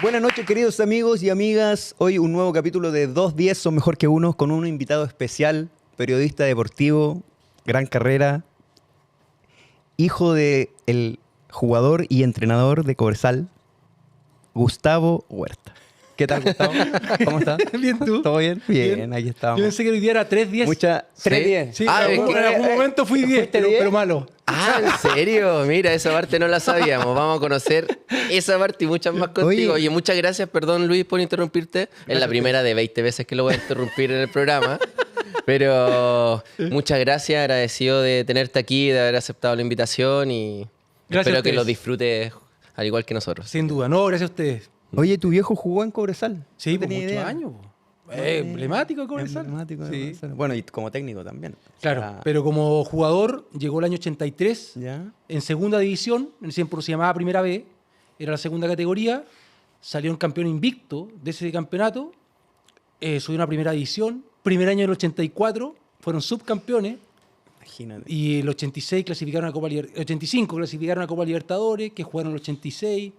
Buenas noches, queridos amigos y amigas. Hoy un nuevo capítulo de 2-10 son mejor que uno, con un invitado especial, periodista deportivo, gran carrera, hijo del jugador y entrenador de Cobresal, Gustavo Huerta. ¿Qué tal, Gustavo? ¿Cómo estás? Bien, ¿tú? ¿Todo bien? Bien, aquí estamos. Yo pensé que hoy día era 3-10. Mucha... 3-10. Sí, Ah, en algún momento fui 10, pero malo. Ah, ¿en serio? Mira, esa parte no la sabíamos. Vamos a conocer esa parte y muchas más contigo. Oye, muchas gracias, perdón Luis por interrumpirte. Es la primera de 20 veces que lo voy a interrumpir en el programa. Pero muchas gracias, agradecido de tenerte aquí, de haber aceptado la invitación y Gracias espero a que ustedes. lo disfrutes al igual que nosotros. Sin duda, no, gracias a ustedes. Oye, ¿tu viejo jugó en Cobresal? Sí, No por tenía muchos idea. años. Emblemático de Cobresal. Emblemático de Sí. Cobresal. Bueno, y como técnico también. O Claro, sea, pero como jugador llegó el año 83 ¿ya? en segunda división, en ese tiempo se llamaba Primera B, era la segunda categoría, salió un campeón invicto de ese campeonato, subió a Primera División, primer año del 84, fueron subcampeones, Imagínate. y el 86 clasificaron a Copa 85 clasificaron a Copa Libertadores, que jugaron el 86.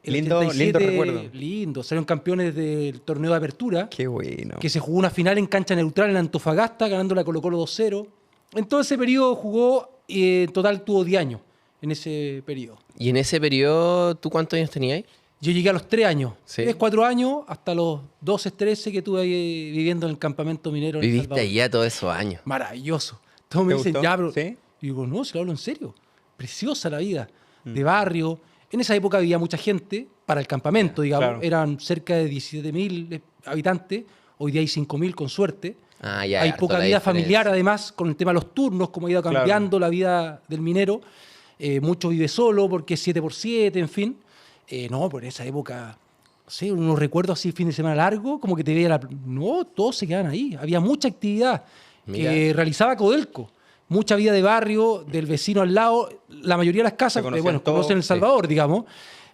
El Lindo 87, recuerdo. Lindo, salieron campeones del torneo de apertura, Qué bueno. que se jugó una final en cancha neutral en Antofagasta, ganando la Colo-Colo 2-0. En todo ese periodo jugó, y en total tuvo 10 años en ese periodo. Y en ese periodo, ¿tú cuántos años tenías? Yo llegué a los 3 años, Sí. 4 años, hasta los 12, 13 que estuve ahí viviendo en el campamento minero. en El Viviste Salvador. allá todos esos años. Maravilloso. Todos me ¿Te dicen, gustó? ya, pero... ¿Sí? Y digo, no, si lo hablo en serio. Preciosa la vida. De barrio. En esa época había mucha gente para el campamento, digamos. claro. Eran cerca de 17.000 habitantes. Hoy día hay 5.000 con suerte. Ah, ya. Hay harto poca la vida diferencia. familiar, además, con el tema de los turnos, como ha ido cambiando la vida del minero. Mucho vive solo porque es 7x7, en fin. No, por esa época, no sé, unos recuerdos así, fin de semana largo, como que te veía la... No, todos se quedaban ahí. Había mucha actividad Mira. que realizaba Codelco. Mucha vida de barrio, del vecino al lado. La mayoría de las casas, Se conocían bueno, todos, conocen El Salvador, digamos.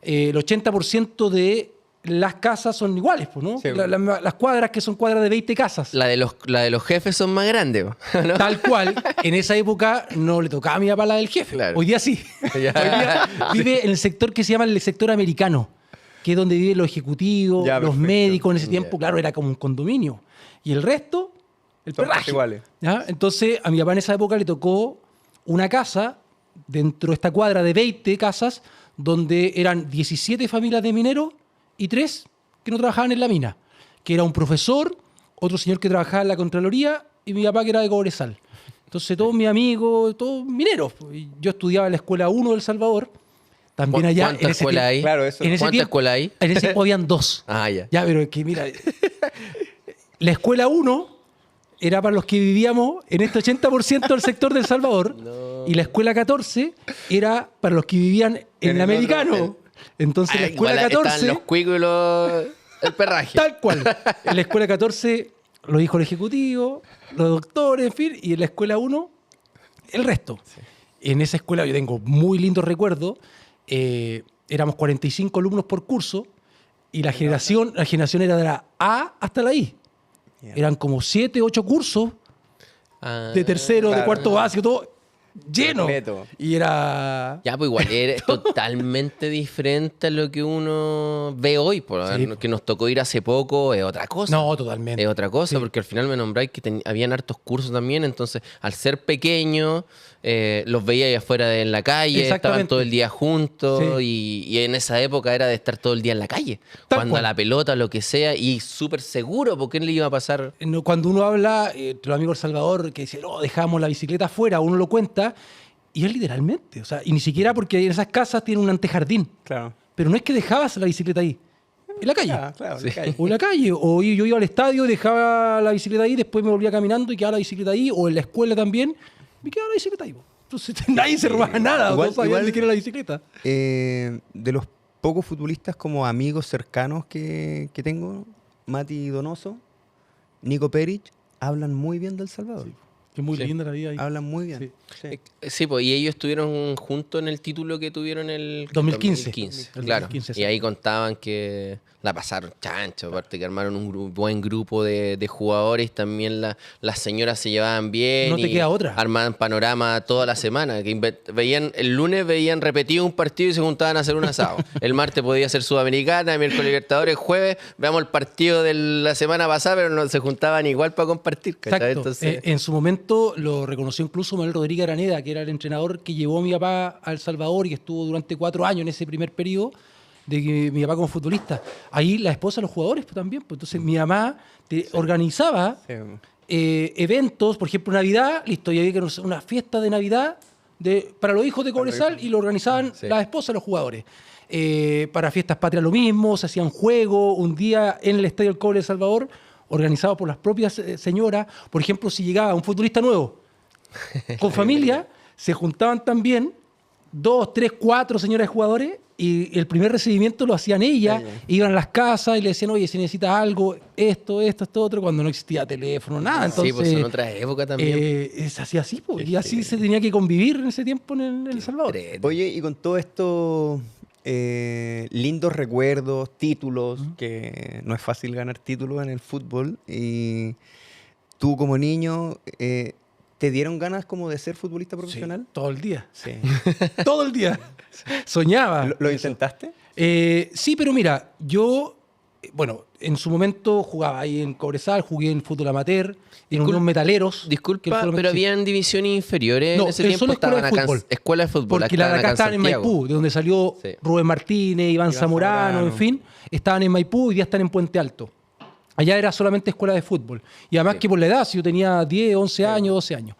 El 80% de las casas son iguales, pues, ¿no? Sí. Las cuadras que son cuadras de 20 casas. La de los jefes son más grandes, ¿no? Tal cual, en esa época no le tocaba a mi papá la del jefe. Claro. Hoy día sí. Ya. Hoy día vive en el sector que se llama el sector americano, que es donde viven los ejecutivos, Ya, los perfecto. médicos. En ese tiempo, Ya. claro, era como un condominio. Y el resto, el Son perraje. iguales. ¿Ya? Entonces, a mi papá en esa época le tocó una casa dentro de esta cuadra de 20 casas, donde eran 17 familias de mineros y 3 que no trabajaban en la mina, que era un profesor, otro señor que trabajaba en la Contraloría y mi papá que era de Cobresal. Entonces todos mis amigos, todos mineros. Y yo estudiaba en la Escuela 1 del Salvador, también allá. ¿Cuántas escuelas hay? Claro, eso. En ese ¿Cuántas tiempo, escuelas hay? en ese tiempo habían 2. Ah, ya. Ya, pero es que mira, la Escuela 1 era para los que vivíamos en este 80% del sector del Salvador, y la Escuela 14 era para los que vivían en En el el americano. otro, Entonces la Ah, Escuela igual 14... Estaban los cuicos y el perraje. Tal cual. En la escuela 14, los hijos del ejecutivo, los doctores, en fin, y en la escuela 1, el resto. En esa escuela yo tengo muy lindos recuerdos. Éramos 45 alumnos por curso y la generación era de la A hasta la I. Eran como 7, 8 cursos Ah, de tercero, de claro. cuarto básico, todo lleno. Completo. Y era... Ya, pues igual es totalmente diferente a lo que uno ve hoy. Sí. Que nos tocó ir hace poco es otra cosa. No, totalmente. Es otra cosa, porque al final me nombráis que habían hartos cursos también, entonces al ser pequeño los veía ahí afuera en la calle, estaban Exactamente. todo el día juntos Sí. y en esa época era de estar todo el día en la calle, Tal cuando cual. a la pelota, lo que sea, y súper seguro, porque ¿qué le iba a pasar? No, cuando uno habla, los amigos del Salvador, que dicen, no, dejamos la bicicleta afuera, uno lo cuenta, y es literalmente, o sea, y ni siquiera porque en esas casas tienen un antejardín, Claro. pero no es que dejabas la bicicleta ahí, en la calle. Ah, claro, Sí. la calle. O en la calle, o yo iba al estadio, dejaba la bicicleta ahí, después me volvía caminando y quedaba la bicicleta ahí, o en la escuela también, me quedaba la bicicleta ahí. Po. Entonces nadie se robaba nada, Igual- todos sabían igual- de qué era la bicicleta. De los pocos futbolistas como amigos cercanos que tengo, Mati Donoso, Nico Peric, hablan muy bien del Salvador. Que es muy Sí. linda la vida ahí. Hablan muy bien. Sí. Sí. Sí, pues, y ellos estuvieron juntos en el título que tuvieron el 2015. 2015, El claro. 2015, Y ahí contaban que la pasaron chancho, aparte que armaron un buen grupo de jugadores, también las señoras se llevaban bien. No te y queda otra. Armaban panorama toda la semana. Que veían, el lunes veían repetido un partido y se juntaban a hacer un asado. El martes podía ser Sudamericana, el miércoles Libertadores, jueves veamos el partido de la semana pasada, pero no se juntaban igual para compartir. ¿cachai? Exacto. Entonces, En su momento lo reconoció incluso Manuel Rodríguez Araneda, que era el entrenador que llevó a mi papá a El Salvador y que estuvo durante 4 años en ese primer periodo de que mi papá como futbolista. Ahí la esposa de los jugadores pues, también. Pues. Entonces mi mamá organizaba Sí. eventos, por ejemplo Navidad, listo, y había que hacer una fiesta de Navidad para los hijos de Cobresal y lo organizaban Sí. las esposas de los jugadores. Para fiestas patrias lo mismo, se hacían juegos, un día en el Estadio del Cobre de El Salvador, organizado por las propias señoras. Por ejemplo, si llegaba un futbolista nuevo con familia, se juntaban también 2, 3, 4 señoras de jugadores y el primer recibimiento lo hacían ellas, iban a las casas y le decían, oye, si necesitas algo, esto, otro, cuando no existía teléfono, nada. Entonces, sí, pues en otra época también. se hacía así, pues, y así se tenía que convivir en ese tiempo en El Salvador. Oye, y con todo esto, lindos recuerdos, títulos, que no es fácil ganar títulos en el fútbol, y tú como niño, ¿te dieron ganas como de ser futbolista profesional? Sí, todo el día. Sí. Todo el día. Soñaba. ¿Lo intentaste? Sí, pero mira, yo, bueno, en su momento jugaba ahí en Cobresal, jugué en fútbol amateur, en Unión Metaleros. que Disculpa, fue lo pero que- habían divisiones inferiores No, en ese es tiempo. solo escuela Estaban de acá fútbol. escuela de fútbol. Porque las de acá estaban en Santiago. Maipú, de donde salió Sí. Rubén Martínez, Iván Zamorano, en fin. Estaban en Maipú y ya están en Puente Alto. Allá era solamente escuela de fútbol. Y además que por la edad, si yo tenía 10, 11 años, 12 años.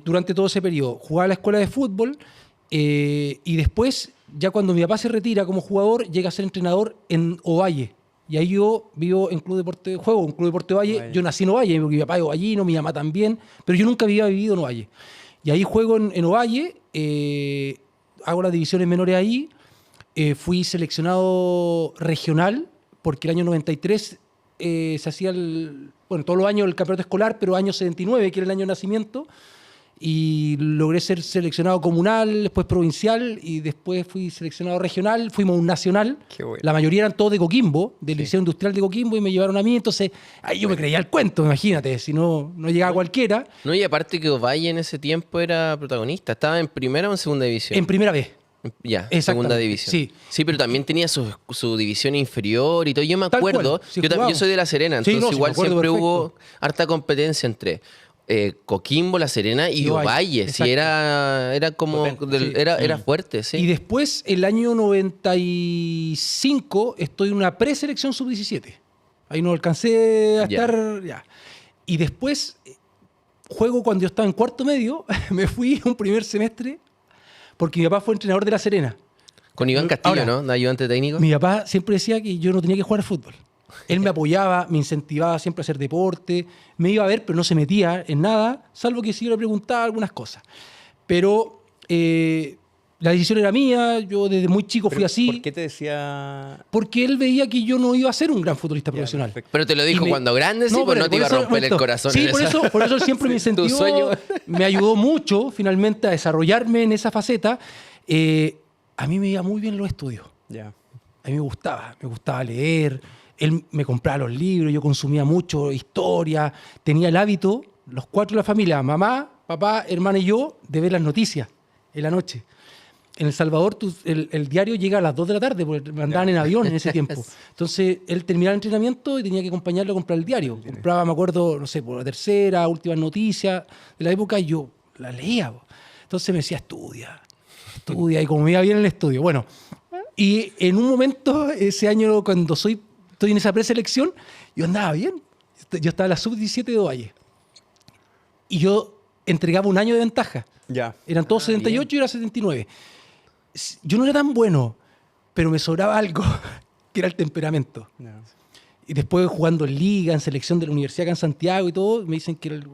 Durante todo ese periodo jugaba a la escuela de fútbol y después, ya cuando mi papá se retira como jugador, llega a ser entrenador en Ovalle. Y ahí yo vivo en Club Deporte Juego, en Club Deporte Ovalle. Ovalle. Yo nací en Ovalle, porque mi papá es ovallino, mi mamá también, pero yo nunca había vivido en Ovalle. Y ahí juego en Ovalle, hago las divisiones menores ahí, fui seleccionado regional, porque el año 93 se hacía, todos los años el campeonato escolar, pero año 79, que era el año de nacimiento, y logré ser seleccionado comunal, después provincial, y después fui seleccionado regional, fuimos a un nacional. Qué bueno. La mayoría eran todos de Coquimbo, del Liceo Industrial de Coquimbo, y me llevaron a mí, entonces ahí yo me creía el cuento, imagínate, si no llegaba cualquiera, No, y aparte que Ovalle en ese tiempo era protagonista. ¿Estaba en primera o en segunda división? en primera vez. Ya, Exactamente, segunda división. sí. Sí, pero también tenía su división inferior y todo. Yo me Tal acuerdo, cual, sí, yo jugábamos. soy de La Serena, Sí, entonces no, sí, me igual acuerdo siempre perfecto. hubo harta competencia entre Coquimbo, La Serena y Y Ovalle, Ovalle. Sí, exacto. era como, Potente, sí. era fuerte, sí. Y después, el año 95, estoy en una preselección sub-17. Ahí no alcancé a Ya. estar. Ya. Y después, juego cuando yo estaba en cuarto medio, me fui un primer semestre porque mi papá fue entrenador de La Serena. Con Iván Castillo, Ahora, ¿no? De ayudante técnico. Mi papá siempre decía que yo no tenía que jugar al fútbol. Él me apoyaba, me incentivaba siempre a hacer deporte, me iba a ver, pero no se metía en nada, salvo que sí le preguntaba algunas cosas. Pero la decisión era mía, yo desde muy chico fui Pero, así, ¿por qué te decía...? porque él veía que yo no iba a ser un gran futbolista profesional. perfecto. Pero te lo dijo Y me- cuando grande, sí, pues pero no te iba a por eso- romper el por eso- corazón. Sí, en por esa- eso él siempre me Tu incentivó, sueño. me ayudó mucho finalmente a desarrollarme en esa faceta. A mí me iba muy bien los estudios. Ya. A mí me gustaba leer, él me compraba los libros, yo consumía mucho historia, tenía el hábito, los 4 de la familia, mamá, papá, hermana y yo, de ver las noticias en la noche. En El Salvador el diario llega a las 2 de la tarde, porque me andaban en avión en ese tiempo. Entonces, él terminaba el entrenamiento y tenía que acompañarlo a comprar el diario. Compraba, me acuerdo, no sé, por La Tercera, Últimas Noticias de la época, y yo la leía. Po. Entonces me decía, estudia, y como me iba bien en el estudio. Bueno, y en un momento, ese año, cuando estoy en esa preselección, yo andaba bien. Yo estaba en la sub-17 de Ovalle. Y yo entregaba un año de ventaja. Ya. Eran todos 78 y yo era 79. Yo no era tan bueno, pero me sobraba algo, que era el temperamento. Ya. Y después jugando en liga, en selección de la universidad acá en Santiago y todo, me dicen que era el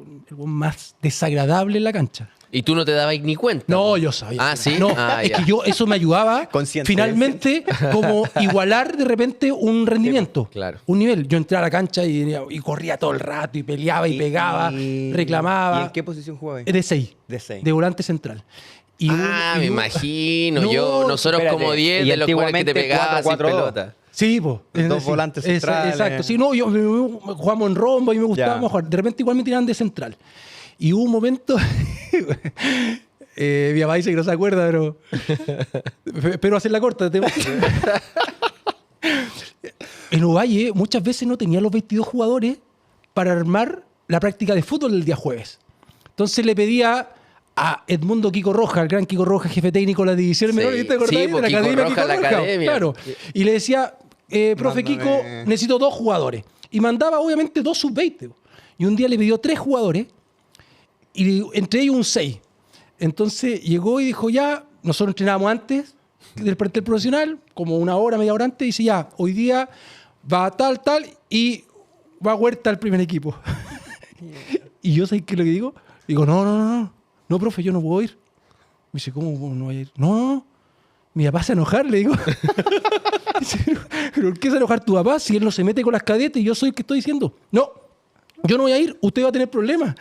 más desagradable en la cancha. Y tú no te dabas ni cuenta. No, yo sabía. Ah, ¿sí? No, Ah, es ya. que yo eso me ayudaba Consciente. finalmente como igualar de repente un rendimiento. claro. Un nivel. Yo entré a la cancha y corría todo el rato y peleaba y pegaba, reclamaba. ¿Y en qué posición jugabas? De 6. De 6. De volante central. Me imagino. No, nosotros espérate. como 10 Y de los cuales que te antiguamente pegabas sin 4-4-2. pelota. Sí, pues. Dos volantes centrales. Exacto. Sí, no, jugamos en rombo y me gustaba Ya. jugar. De repente igual me tiraban de central. Y hubo un momento. Mi papá dice que no se acuerda, pero. Espero hacer la corta. En Ovalle muchas veces no tenía los 22 jugadores para armar la práctica de fútbol del día jueves. Entonces le pedía a Edmundo Kiko Roja, el gran Kiko Roja, jefe técnico de la división Sí. menor, ¿te acordás? Sí, De pues, la Kiko academia Roja, la academia. Claro. Y le decía, profe Mándame. Kiko, necesito 2 jugadores. Y mandaba obviamente 2 sub-20. Y un día le pidió 3 jugadores y entre ellos un 6. Entonces llegó y dijo, ya, nosotros entrenábamos antes del plantel profesional, como una hora, media hora antes, y dice, ya, hoy día va tal, y va Huerta al primer equipo. Y yo, ¿sabes qué es lo que digo? Digo, no, profe, yo no puedo ir. Me dice, ¿cómo no voy a ir? No, mi papá se va a enojar, le digo. Dice, ¿pero por qué se va a enojar tu papá si él no se mete con las cadetes y yo soy el que estoy diciendo? No, yo no voy a ir, usted va a tener problemas.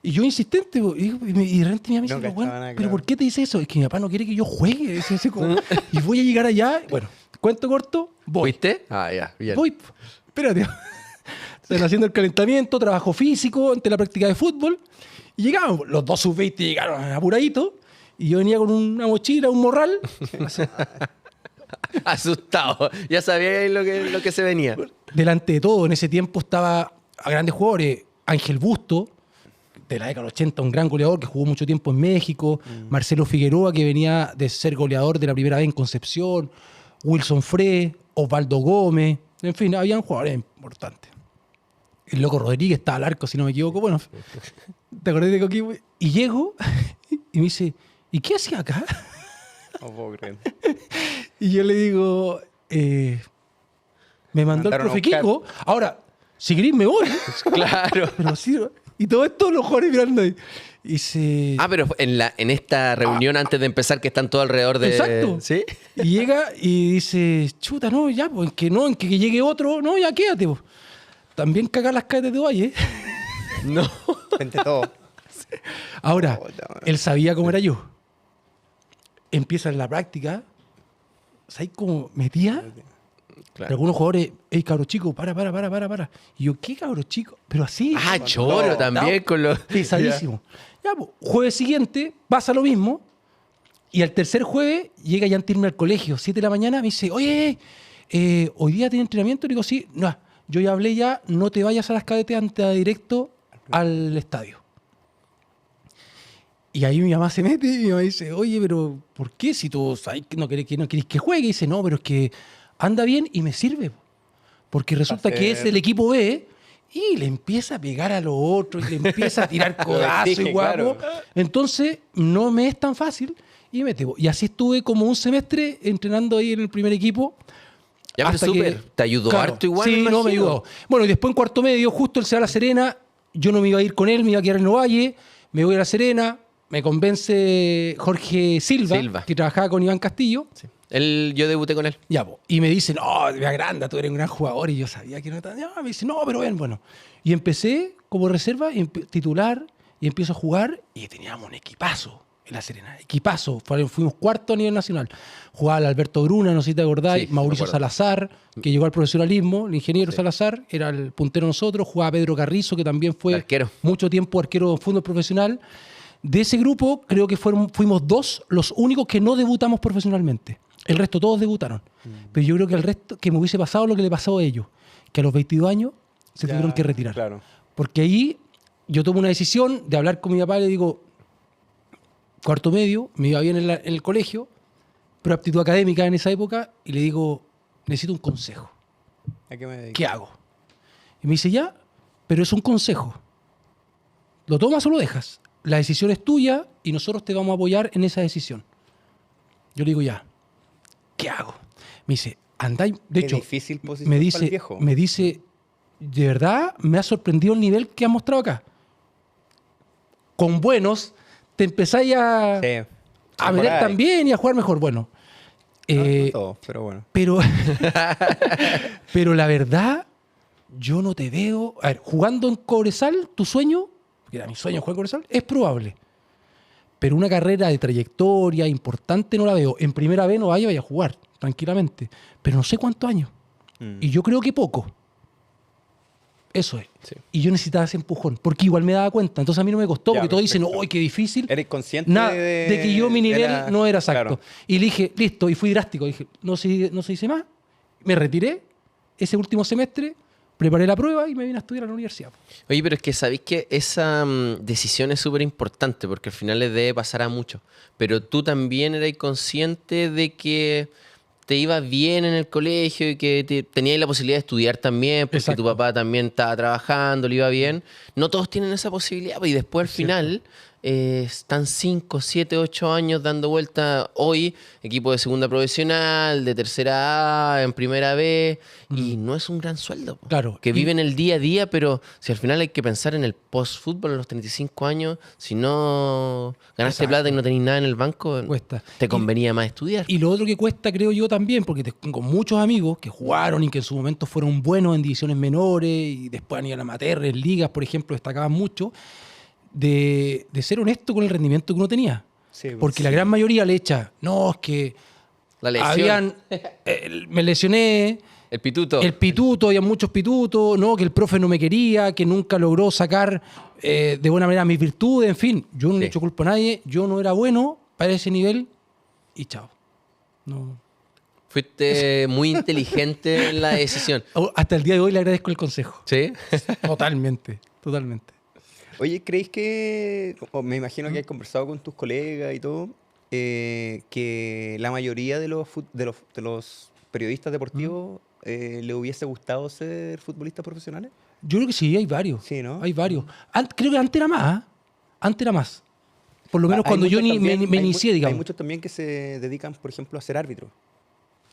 Y yo insistente, y de repente mi mamá me dice, No "Pero, cachaba bueno, nada, ¿pero claro. por qué te dice eso? Es que mi papá no quiere que yo juegue. Dice, así como, y voy a llegar allá. Bueno, cuento corto, voy. ¿Fuiste? Ah, ya, bien. Voy. Espérate. Están haciendo el calentamiento, trabajo físico, ante la práctica de fútbol. Y llegamos, los 2 sub-20 llegaron apuraditos. Y yo venía con una mochila, un morral. Asustado. Ya sabía lo que se venía. Delante de todo, en ese tiempo estaba a grandes jugadores. Ángel Busto, de la década del 80, un gran goleador que jugó mucho tiempo en México. Marcelo Figueroa, que venía de ser goleador de la primera vez en Concepción. Wilson Frey, Osvaldo Gómez. En fin, habían jugadores importantes. El Loco Rodríguez estaba al arco, si no me equivoco. Bueno, ¿te acordás de Coquimbo? Y llego y me dice, ¿y qué hacía acá? No puedo creer. Y yo le digo, me mandó el Mandaron a profe buscar. Kiko. Ahora, si querés me voy. Claro. Pero sí, y todo esto los jugadores mirando ahí. Y se... Ah, pero en esta reunión antes de empezar que están todos alrededor de... Exacto. ¿Sí? Y llega y dice, chuta, no, ya, pues, en que llegue otro, no, ya quédate, pues. También cagar las calles de Valle. No. Frente a todo. Ahora, Puta, man. él sabía cómo era yo. Empieza en la práctica, ¿sabes cómo metía? Claro. Algunos jugadores, hey, cabro chico, para. Y yo, ¿qué cabro chico? Pero así. Ah, choro también con los... Pesadísimo. Ya, pues, jueves siguiente pasa lo mismo. Y al tercer jueves llega ya a irme al colegio, 7 de la mañana, me dice, oye, ¿hoy día tiene entrenamiento? Le digo, sí, no, yo ya hablé ya, no te vayas a las cadetes antes directo al estadio. Y ahí mi mamá se mete y mi mamá dice, oye, pero ¿por qué? Si tú sabes que no querés que juegue. Y dice, no, pero es que anda bien y me sirve. Porque resulta que es el equipo B y le empieza a pegar a los otros y le empieza a tirar codazo exige, y guapo. claro. Entonces, no me es tan fácil y me metí. Y así estuve como un semestre entrenando ahí en el primer equipo. Ya, pero hasta súper. que- Te ayudó claro, harto igual, Sí, me no, me imagino. ayudó. Bueno, y después en cuarto medio, justo él se va a La Serena. Yo no me iba a ir con él, me iba a quedar en Ovalle. Me voy a La Serena. Me convence Jorge Silva, que trabajaba con Iván Castillo. Sí. Yo debuté con él. Ya, po. Y me dice, no, me agranda, tú eres un gran jugador. Y yo sabía que no tan... Ya, me dice, no, pero ven, bueno. Y empecé como reserva, titular, y empiezo a jugar. Y teníamos un equipazo en La Serena. Equipazo. Fuimos cuarto a nivel nacional. Jugaba el Alberto Bruna, no sé si te acordáis. Sí, Mauricio me acuerdo. Salazar, que llegó al profesionalismo. El ingeniero Salazar era el puntero de nosotros. Jugaba Pedro Carrizo, que también fue Arquero. mucho tiempo arquero de fútbol profesional. De ese grupo, creo que fuimos 2 los únicos que no debutamos profesionalmente. El resto todos debutaron. Pero yo creo que el resto, que me hubiese pasado lo que le pasó a ellos, que a los 22 años se Ya, tuvieron que retirar. Claro. Porque ahí yo tomo una decisión de hablar con mi papá y le digo, cuarto medio, me iba bien en el colegio, pero aptitud académica en esa época, y le digo, necesito un consejo. ¿A qué me dedico? ¿Qué hago? Y me dice, ya, pero es un consejo. ¿Lo tomas o lo dejas? La decisión es tuya y nosotros te vamos a apoyar en esa decisión. Yo le digo, ya, ¿qué hago? Me dice, andáis, de Qué hecho, difícil posición me para el dice, viejo. de verdad, me ha sorprendido el nivel que has mostrado acá. Con buenos, te empezáis a Sí. meter Por ahí. también y a jugar mejor. Bueno, No todos, pero bueno. pero la verdad, yo no te veo. A ver, jugando en Cobresal, tu sueño, que era mi sueño jugar en Cobresal, es probable. Pero una carrera de trayectoria importante no la veo. En primera vez no vaya a jugar, tranquilamente. Pero no sé cuántos años. Y yo creo que poco. Eso es. Sí. Y yo necesitaba ese empujón, porque igual me daba cuenta. Entonces a mí no me costó, Ya, porque todos dicen, perfecto. ¡ay, qué difícil! ¿Eres consciente Nada, de que yo mi de nivel la- no era exacto. Claro. Y le dije, listo, y fui drástico. Dije, no se dice más. Me retiré ese último semestre, preparé la prueba y me vine a estudiar a la universidad. Oye, pero es que sabéis que esa decisión es súper importante porque al final les debe pasar a muchos. Pero tú también eras consciente de que te iba bien en el colegio y que tenías la posibilidad de estudiar también porque Exacto. tu papá también estaba trabajando, le iba bien. No todos tienen esa posibilidad. Y después al final están 5, 7, 8 años dando vuelta hoy, equipo de segunda profesional, de tercera A, en primera B, y no es un gran sueldo. Po. Claro. Que Y- viven el día a día, pero si al final hay que pensar en el post-fútbol a los 35 años, si no ganaste Exacto. plata y no tenéis nada en el banco, Cuesta. te convenía más estudiar. Y lo otro que cuesta, creo yo también, porque tengo muchos amigos que jugaron y que en su momento fueron buenos en divisiones menores y después han ido a la amateur, en ligas, por ejemplo, destacaban mucho, de ser honesto con el rendimiento que uno tenía. Sí, pues, Porque la gran mayoría le echa, no, es que La lesión, habían, me lesioné, el pituto. el pituto, había muchos pitutos, no, que el profe no me quería, que nunca logró sacar de buena manera mis virtudes, en fin, yo no le Sí. he hecho culpa a nadie, yo no era bueno para ese nivel y chao. No. Fuiste muy inteligente en la decisión. Hasta el día de hoy le agradezco el consejo. ¿Sí? Totalmente, totalmente. Oye, ¿creéis que, o me imagino que has conversado con tus colegas y todo, que la mayoría de de los periodistas deportivos le hubiese gustado ser futbolistas profesionales? Yo creo que sí, hay varios. Sí, ¿no? Hay varios. Creo que antes era más, ¿ah? Antes era más. Por lo menos Hay cuando yo muchos me también- inicié, Hay digamos. muchos también que se dedican, por ejemplo, a ser árbitros.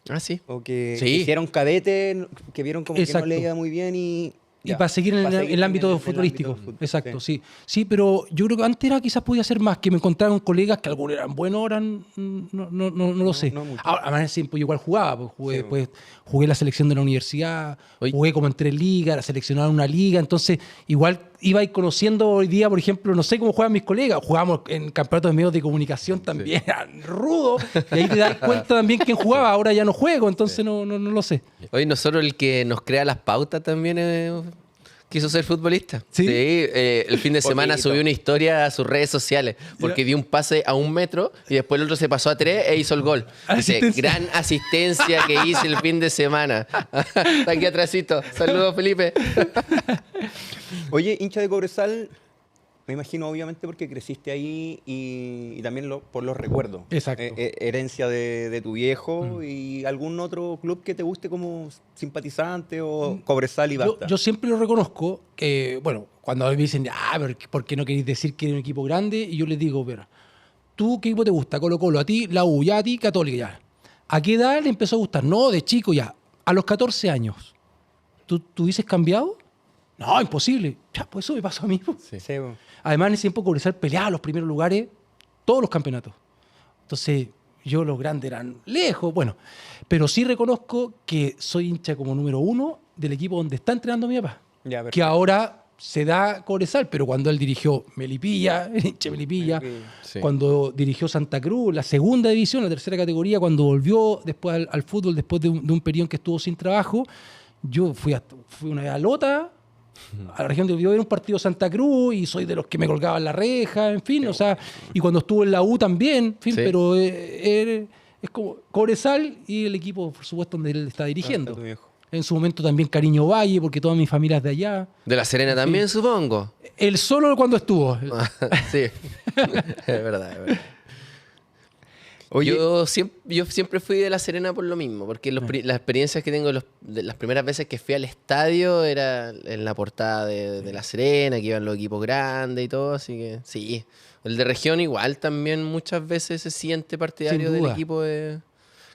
Ah, sí. O que Sí. hicieron cadete, que vieron como que Exacto. no le iba muy bien y... Y ya, para seguir en para el, seguir el ámbito en el futbolístico. ámbito del fútbol. Exacto, Sí. sí. Sí, pero yo creo que antes era, quizás podía ser más, que me encontraba con colegas que algunos eran buenos, eran no lo sé. no mucho. Ahora, en ese tiempo yo igual jugaba, pues jugué, Sí, después jugué la selección de la universidad, Oye. jugué como en 3 ligas, era seleccionado en una liga, entonces igual iba a ir conociendo hoy día, por ejemplo, no sé cómo juegan mis colegas, jugábamos en campeonatos de medios de comunicación también, eran rudos, y ahí te das cuenta también quién jugaba, ahora ya no juego, entonces no lo sé. Hoy nosotros el que nos crea las pautas también quiso ser futbolista. ¿Sí? El fin de semana Poquito. subió una historia a sus redes sociales porque dio un pase a 1 metro y después el otro se pasó a 3 e hizo el gol. Dice, Asistencia. gran asistencia que hice el fin de semana. Está aquí atrásito. Saludos, Felipe. Oye, hincha de Cobresal, me imagino obviamente porque creciste ahí y también por los recuerdos. Exacto. Herencia de tu viejo y algún otro club que te guste como simpatizante o Cobresal y basta. Yo siempre lo reconozco, que, bueno, cuando me dicen, pero ¿por qué no queréis decir que eres un equipo grande? Y yo les digo, pero, ¿tú qué equipo te gusta? Colo-Colo, a ti, la U, ya a ti, Católica, ya. ¿A qué edad le empezó a gustar? No, de chico ya. A los 14 años. ¿Tú hubieses cambiado? No, imposible. Ya, pues eso me pasó a mí. Po. Sí, bo. Además, en ese tiempo Cobresal peleaba los primeros lugares, todos los campeonatos. Entonces, yo los grandes eran lejos, bueno. Pero sí reconozco que soy hincha como número 1 del equipo donde está entrenando mi papá. Ya, Que perfecto. ahora se da Cobresal, pero cuando él dirigió Melipilla, el hincha de Melipilla, Sí. cuando dirigió Santa Cruz, la segunda división, la tercera categoría, cuando volvió después al fútbol, después de un periodo en que estuvo sin trabajo, yo fui una vez a Lota, a la región del Biobío, era un partido Santa Cruz y soy de los que me colgaban la reja, en fin, o sea, y cuando estuvo en la U también, en fin, Sí. pero es como Cobresal y el equipo, por supuesto, donde él está dirigiendo. Está tu viejo. En su momento también Cariño Valle, porque toda mi familia es de allá. De La Serena también, supongo. Él solo cuando estuvo. Sí. Es verdad, es verdad. Oye, Yo siempre fui de La Serena por lo mismo, porque las experiencias que tengo de las primeras veces que fui al estadio era en la portada de La Serena, que iban los equipos grandes y todo, así que sí. El de región igual también muchas veces se siente partidario Sin del duda. equipo de...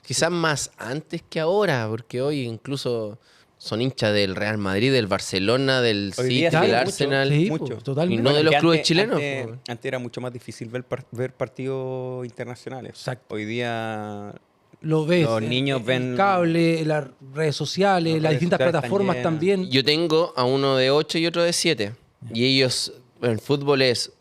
Quizás más antes que ahora, porque hoy incluso son hinchas del Real Madrid, del Barcelona, del Hoy City, día sí, del mucho. Arsenal. Sí, mucho. totalmente. Y no de los que clubes chilenos. Antes era mucho más difícil ver partidos internacionales. Exacto. Hoy día Lo ves. los niños ven el cable, las redes sociales, Las las redes distintas sociales están plataformas llenas. también. Yo tengo a uno de 8 y otro de 7. Y ellos, en fútbol es,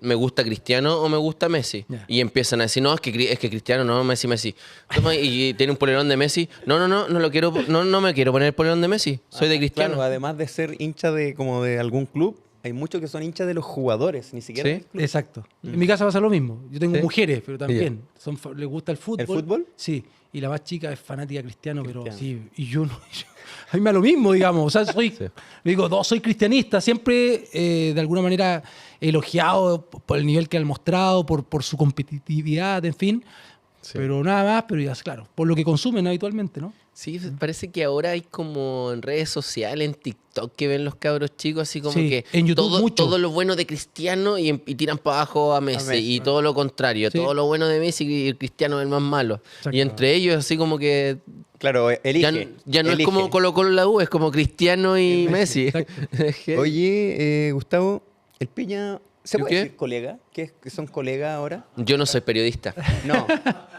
me gusta Cristiano o me gusta Messi. Ya. Y empiezan a decir, no, es que Cristiano, no, Messi. Toma, y tiene un polerón de Messi. No lo quiero, no me quiero poner el polerón de Messi. Soy de Cristiano. Claro, además de ser hincha como de algún club, hay muchos que son hinchas de los jugadores, ni siquiera Sí. del club. Exacto. En mi casa pasa lo mismo. Yo tengo ¿Sí? mujeres, pero también les gusta el fútbol. ¿El fútbol? Sí. Y la más chica es fanática cristiano, pero Cristiano. sí. Y yo no. A mí me da lo mismo, digamos. O sea, soy cristianista. Siempre, de alguna manera, elogiado por el nivel que han mostrado, por su competitividad, en fin. Sí. Pero nada más, pero ya, claro, por lo que consumen habitualmente, ¿no? Sí, parece que ahora hay como en redes sociales, en TikTok, que ven los cabros chicos así como Sí, que en YouTube mucho. todo lo bueno de Cristiano y tiran para abajo a Messi. Messi, Y ¿no? todo lo contrario, Sí. todo lo bueno de Messi y el Cristiano es el más malo. Exacto. Y entre ellos así como que Claro, elige. ya no es elige. como Colo-Colo la U, es como Cristiano y Messi. Exacto. Oye, Gustavo, el Piña, ¿se ¿Yo puede qué? decir colega? ¿Que son colegas ahora? Yo no soy periodista. No.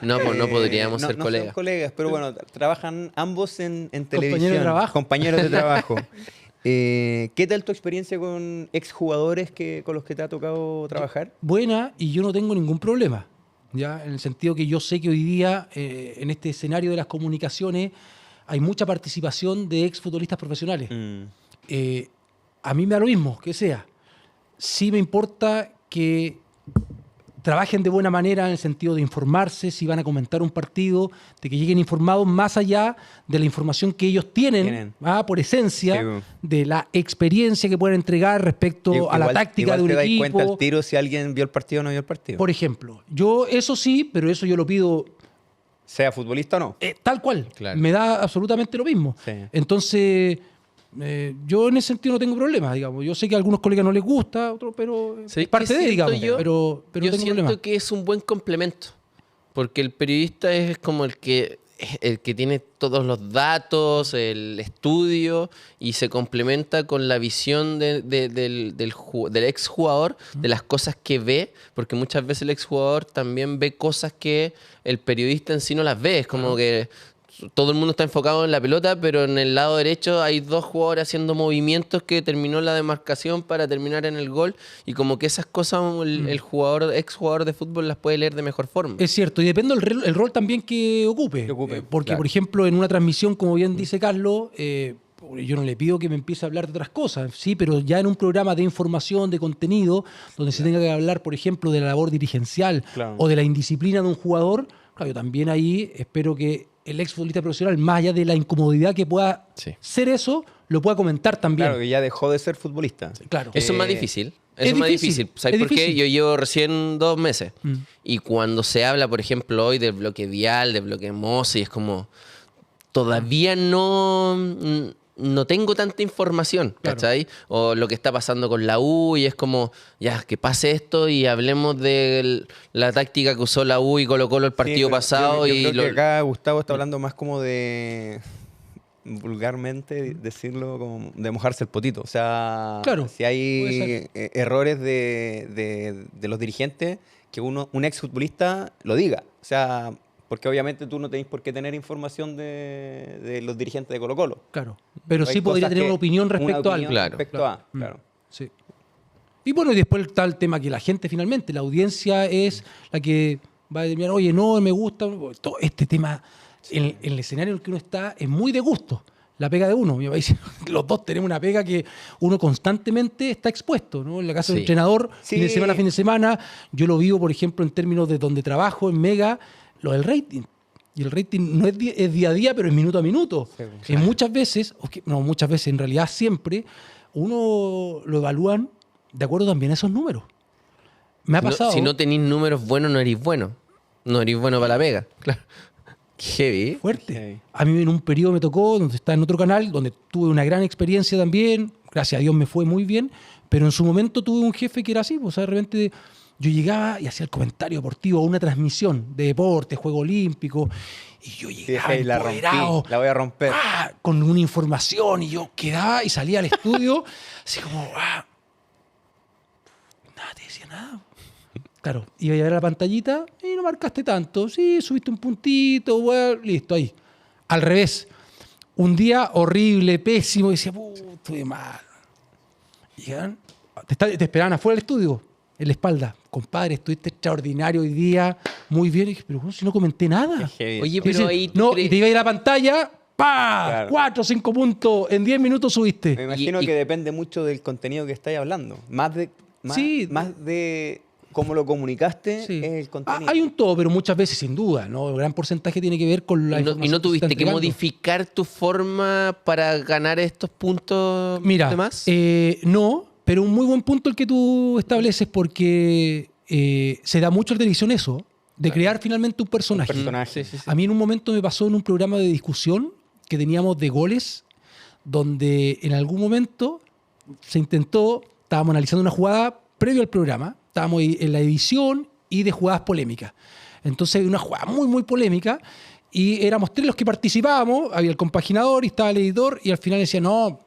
No, pues no podríamos ser no colegas. son colegas, pero bueno, trabajan ambos en Compañeros televisión. de trabajo. Compañeros de trabajo. ¿Qué tal tu experiencia con exjugadores con los que te ha tocado trabajar? Buena, y yo no tengo ningún problema. ¿Ya? En el sentido que yo sé que hoy día, en este escenario de las comunicaciones, hay mucha participación de exfutbolistas profesionales. A mí me da lo mismo, que sea. Sí me importa que trabajen de buena manera en el sentido de informarse, si van a comentar un partido, de que lleguen informados más allá de la información que ellos tienen. Por esencia, Sí. de la experiencia que pueden entregar respecto a la táctica de un te das equipo. cuenta al tiro si alguien vio el partido o no vio el partido. Por ejemplo, yo eso sí, pero eso yo lo pido Sea futbolista o no. tal cual. Claro. Me da absolutamente lo mismo. Sí. Entonces, yo en ese sentido no tengo problema, digamos. Yo sé que a algunos colegas no les gusta, pero ¿Sabes es parte qué de, siento digamos. yo? Pero Yo no tengo siento problema. que es un buen complemento, porque el periodista es como el que tiene todos los datos, el estudio, y se complementa con la visión del exjugador, de las cosas que ve, porque muchas veces el exjugador también ve cosas que el periodista en sí no las ve. Es como que todo el mundo está enfocado en la pelota, pero en el lado derecho hay dos jugadores haciendo movimientos que terminó la demarcación para terminar en el gol, y como que esas cosas el exjugador de fútbol las puede leer de mejor forma. Es cierto, y depende el rol también que ocupe. Porque, claro. por ejemplo, en una transmisión, como bien dice Carlos, yo no le pido que me empiece a hablar de otras cosas, sí, pero ya en un programa de información, de contenido, donde se tenga que hablar, por ejemplo, de la labor dirigencial Claro. o de la indisciplina de un jugador, claro, yo también ahí espero que el exfutbolista profesional, más allá de la incomodidad que pueda Sí. ser eso, lo pueda comentar también. Claro, que ya dejó de ser futbolista. Claro. Eso es más difícil. es Eso es más difícil, difícil. ¿Sabes es por qué? difícil. Yo llevo recién 2 meses. Mm. Y cuando se habla, por ejemplo, hoy del bloque vial, del bloque Mosi, es como todavía no tengo tanta información, Claro. ¿cachai? O lo que está pasando con la U, y es como, ya, que pase esto y hablemos de la táctica que usó la U y Colo-Colo el partido Sí, pero pasado. yo y creo que acá Gustavo está hablando más como de, vulgarmente decirlo, como de mojarse el potito. O sea, Claro, si hay puede errores de los dirigentes, que un exfutbolista lo diga. O sea, porque obviamente tú no tenés por qué tener información de los dirigentes de Colo-Colo. Claro. Pero Hay sí podría cosas tener que- una opinión respecto a algo. Claro. Respecto a, Mm. claro. Sí. Y bueno, y después está el tema que la gente finalmente, la audiencia es la que va a determinar, oye, no, me gusta. Todo este tema, en el escenario en el que uno está, es muy de gusto. La pega de uno. Mi papá dice, los dos tenemos una pega que uno constantemente está expuesto, ¿no? En la casa del Sí. entrenador, Sí. fin de semana. Yo lo vivo, por ejemplo, en términos de donde trabajo, en Mega, lo del rating. Y el rating no es, es día a día, pero es minuto a minuto. Sí, Que muchas veces, no muchas veces, en realidad siempre, uno lo evalúan de acuerdo también a esos números. Me ha pasado. Si no tenéis números buenos, no eréis bueno. No eréis bueno para la pega. Claro. Heavy. fuerte. Sí. A mí en un periodo me tocó, donde está en otro canal, donde tuve una gran experiencia también, gracias a Dios me fue muy bien, pero en su momento tuve un jefe que era así, pues, o sea, de repente yo llegaba y hacía el comentario deportivo a una transmisión de deporte, Juego Olímpico, y yo llegaba la rompí, empoderado, la voy a romper. con una información, y yo quedaba y salía al estudio así como, nada, te decía nada. Claro, iba a ver la pantallita y no marcaste tanto. Sí, subiste un puntito, bueno, listo, ahí. Al revés. Un día horrible, pésimo, y decía, estuve mal. Y llegan, te esperaban afuera del estudio, en la espalda. Compadre, estuviste extraordinario hoy día, muy bien. Y dije, pero bueno, si no comenté nada. Oye, Y pero dice, ahí... no, y te iba a ir a la pantalla, ¡pa! Claro. 4 o 5 puntos, en 10 minutos subiste. Me imagino que depende mucho del contenido que estáis hablando. Más de cómo lo comunicaste Sí. es el contenido. Hay un todo, pero muchas veces, sin duda, ¿no? El gran porcentaje tiene que ver con la ¿Y información no se tuviste está que entregando. modificar tu forma para ganar estos puntos Mira, de más? no, pero un muy buen punto el que tú estableces porque se da mucho en televisión eso, de crear finalmente un personaje. personaje. Sí. A mí en un momento me pasó en un programa de discusión que teníamos de goles, donde en algún momento se intentó, estábamos analizando una jugada previo al programa, estábamos en la edición y de jugadas polémicas. Entonces, una jugada muy, muy polémica, y éramos 3 los que participábamos, había el compaginador y estaba el editor, y al final decía, no,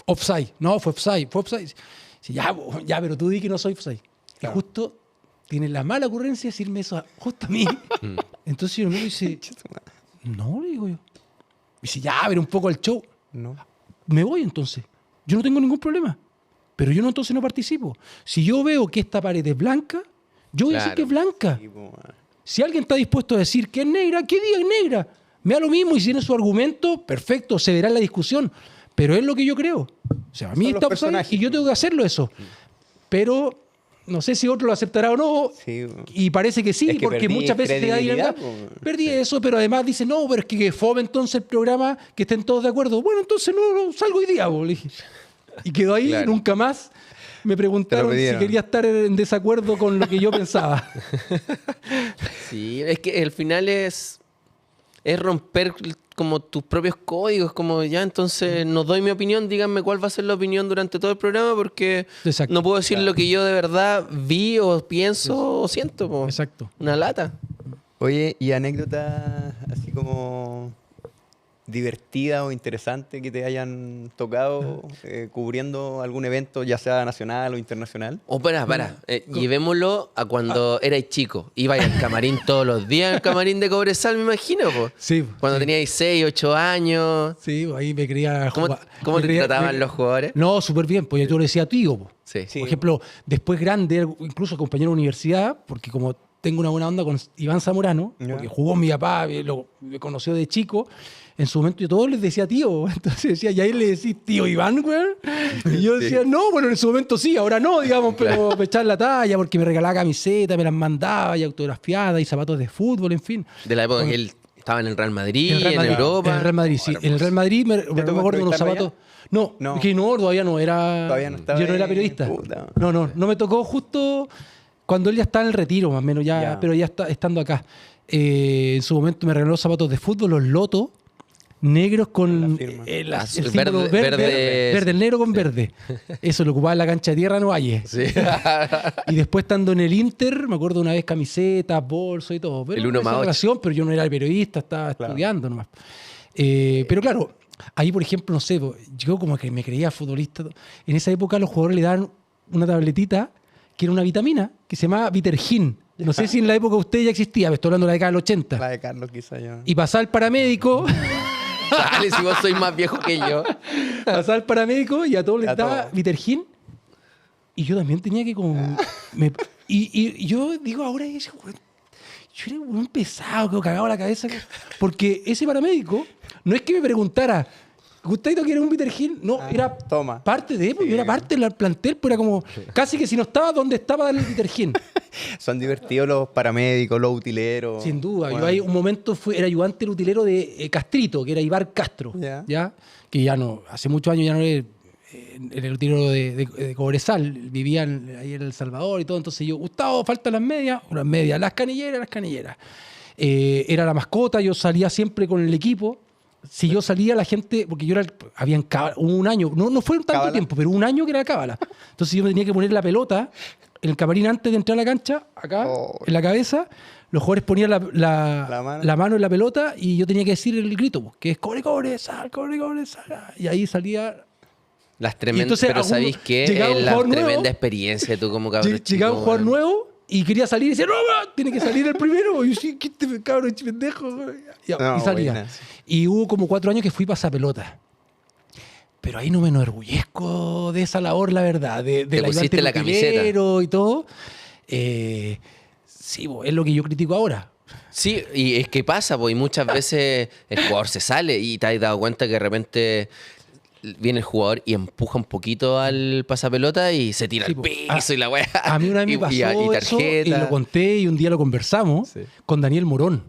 offside, no, fue offside. Dice, ya, pero tú di que no soy offside. Claro. Y justo tiene la mala ocurrencia de decirme eso justo a mí. Entonces yo me dice, no, le digo yo. Dice, ya, pero un poco el show. No. Me voy entonces. Yo no tengo ningún problema. Pero yo entonces no participo. Si yo veo que esta pared es blanca, yo voy a decir Claro. que es blanca. Sí, po, man. Si alguien está dispuesto a decir que es negra, que diga es negra. Me da lo mismo, y si tiene su argumento, perfecto, se verá en la discusión. Pero es lo que yo creo. O sea, a mí Son los está offside personajes. y yo tengo que hacerlo eso. Pero no sé si otro lo aceptará o no. Sí, po. Y parece que sí, Es que porque perdí muchas veces te da ahí la credibilidad, verdad. po. Perdí eso, pero además dice, no, pero es que fome entonces el programa, que estén todos de acuerdo. Bueno, entonces no salgo hoy día, po, le dije. Y quedó ahí, Claro. nunca más me preguntaron si pidieron. quería estar en desacuerdo con lo que yo pensaba. Sí, es que al final es romper como tus propios códigos, como ya, entonces no doy mi opinión, díganme cuál va a ser la opinión durante todo el programa, porque Exacto. no puedo decir lo que yo de verdad vi o pienso o siento. Po. Exacto. Una lata. Oye, ¿y anécdotas así como divertidas o interesantes que te hayan tocado cubriendo algún evento, ya sea nacional o internacional? O para, llevémoslo a cuando erais chico. Ibais al camarín todos los días, al camarín de Cobresal, me imagino, po. Sí. Cuando teníais 6, 8 años. Sí, ahí me creía ¿Cómo me te creía- trataban los jugadores? No, súper bien, pues yo le decía tío. Po. Sí. Sí. Por ejemplo, después grande, incluso compañero de universidad, porque como tengo una buena onda con Iván Zamorano, Ya. porque jugó mi papá, me conoció de chico, en su momento yo a todos les decía tío. Entonces decía, ¿y a él le decís tío Iván, güey? Y yo decía, no, bueno, en su momento sí, ahora no, digamos, pero me echaba la talla porque me regalaba camisetas, me las mandaba y autografiadas y zapatos de fútbol, en fin. De la época que él estaba en el Real Madrid, En el Real Madrid, Europa. En el Real Madrid, sí. En el Real Madrid me tocó acuerdo de unos entrevistarlo zapatos. No, No. que no, todavía no era. Todavía no estaba yo no era ahí, periodista. puta. No me tocó justo cuando él ya está en el retiro, más o menos, Ya. pero ya está estando acá. En su momento me regaló zapatos de fútbol, los Lotos, negros con La firma. el Azul, símbolo verde. verde, el negro con verde. Eso lo ocupaba en la cancha de tierra en Valle. Sí. Y después estando en el Inter, me acuerdo una vez camisetas, bolsos y todo. Pero El 1 más 8. relación, pero yo no era periodista, estaba Claro. estudiando nomás. Pero claro, ahí por ejemplo, no sé, yo como que me creía futbolista. En esa época los jugadores le daban una tabletita que era una vitamina que se llamaba Vitergin. No sé si en la época usted ya existía, estoy hablando de la década del 80. La de Carlos quizá yo. Y pasaba el paramédico, Dale, si vos sois más viejo que yo. pasaba el paramédico y a todos les A daba todos. Vitergin. Y yo también tenía que como... y yo digo ahora, yo era un pesado, que cagado la cabeza. Porque ese paramédico no es que me preguntara, ¿Gustavo quiere un Vitergin? No, era toma. parte de, porque Sí. yo era parte del plantel, pues era como casi que si no estaba, ¿dónde estaba darle el Vitergin? Son divertidos los paramédicos, los utileros. Sin duda. Bueno, Yo ahí un momento era ayudante del utilero de Castrito, que era Ibar Castro, Ya. que ya no, hace muchos años ya no es el utilero de Cobresal, vivían ahí en El Salvador y todo, entonces yo, Gustavo, faltan las medias, las canilleras. Era la mascota, yo salía siempre con el equipo. Si yo salía, la gente, porque yo era, hubo un año, no fue tanto ¿Cábala? tiempo, pero un año que era cábala. Entonces yo me tenía que poner la pelota en el camarín antes de entrar a la cancha, acá, en la cabeza, los jugadores ponían la mano en la pelota y yo tenía que decir el grito, pues, que es cobre, sal, sal. Y ahí salía... Las tremendas, pero ¿sabéis qué? Es la tremenda experiencia tú como cabrón chico. Llegaba un jugador nuevo y quería salir y decía, no, tiene que salir el primero. Y yo, sí, ¿qué te cabrón pendejo? Y salía. Buena. Y hubo como 4 años que fui pasapelota. Pero ahí no me enorgullezco de esa labor, la verdad. De te pusiste la camiseta y todo. Sí, es lo que yo critico ahora. Sí, y es que pasa, y muchas veces el jugador se sale y te has dado cuenta que de repente viene el jugador y empuja un poquito al pasapelota y se tira al piso y la weá. A mí una vez me pasó eso y lo conté y un día lo conversamos con Daniel Morón,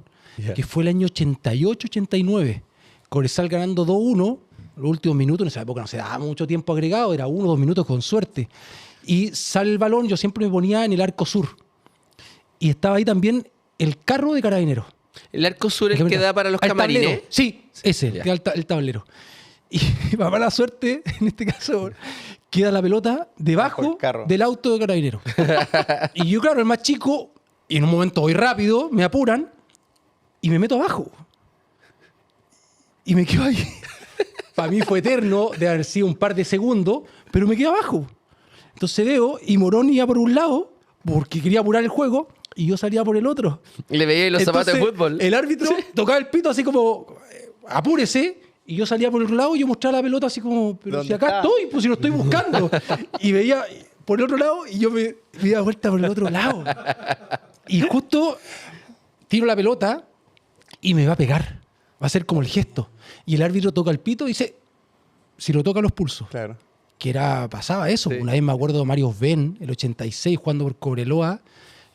que fue el año 88-89. Cobresal ganando 2-1, los últimos minutos, en esa época no se daba mucho tiempo agregado, era 1 o 2 minutos con suerte. Y sale el balón, yo siempre me ponía en el arco sur. Y estaba ahí también el carro de Carabineros. ¿El arco sur es el que da para los camarines? Tablero. Sí, ese, que da el tablero. Y para la suerte, en este caso, queda la pelota debajo del auto de Carabineros. Y yo, claro, el más chico, y en un momento voy rápido, me apuran y me meto abajo. Y me quedo ahí. Para mí fue eterno, de haber sido un par de segundos, pero me quedo abajo. Entonces veo, y Morón iba por un lado, porque quería apurar el juego, y yo salía por el otro. Y le veía los zapatos de fútbol. El árbitro tocaba el pito así como, apúrese. Y yo salía por el otro lado y yo mostraba la pelota así como, pero si acá estoy, pues si lo estoy buscando. Y veía por el otro lado y yo me daba vuelta por el otro lado. Y justo tiro la pelota y me va a pegar. Va a ser como el gesto. Y el árbitro toca el pito y dice, si lo toca los pulsos. Claro. Que pasaba eso. Sí. Una vez me acuerdo de Mario Ben, el 86, jugando por Cobreloa,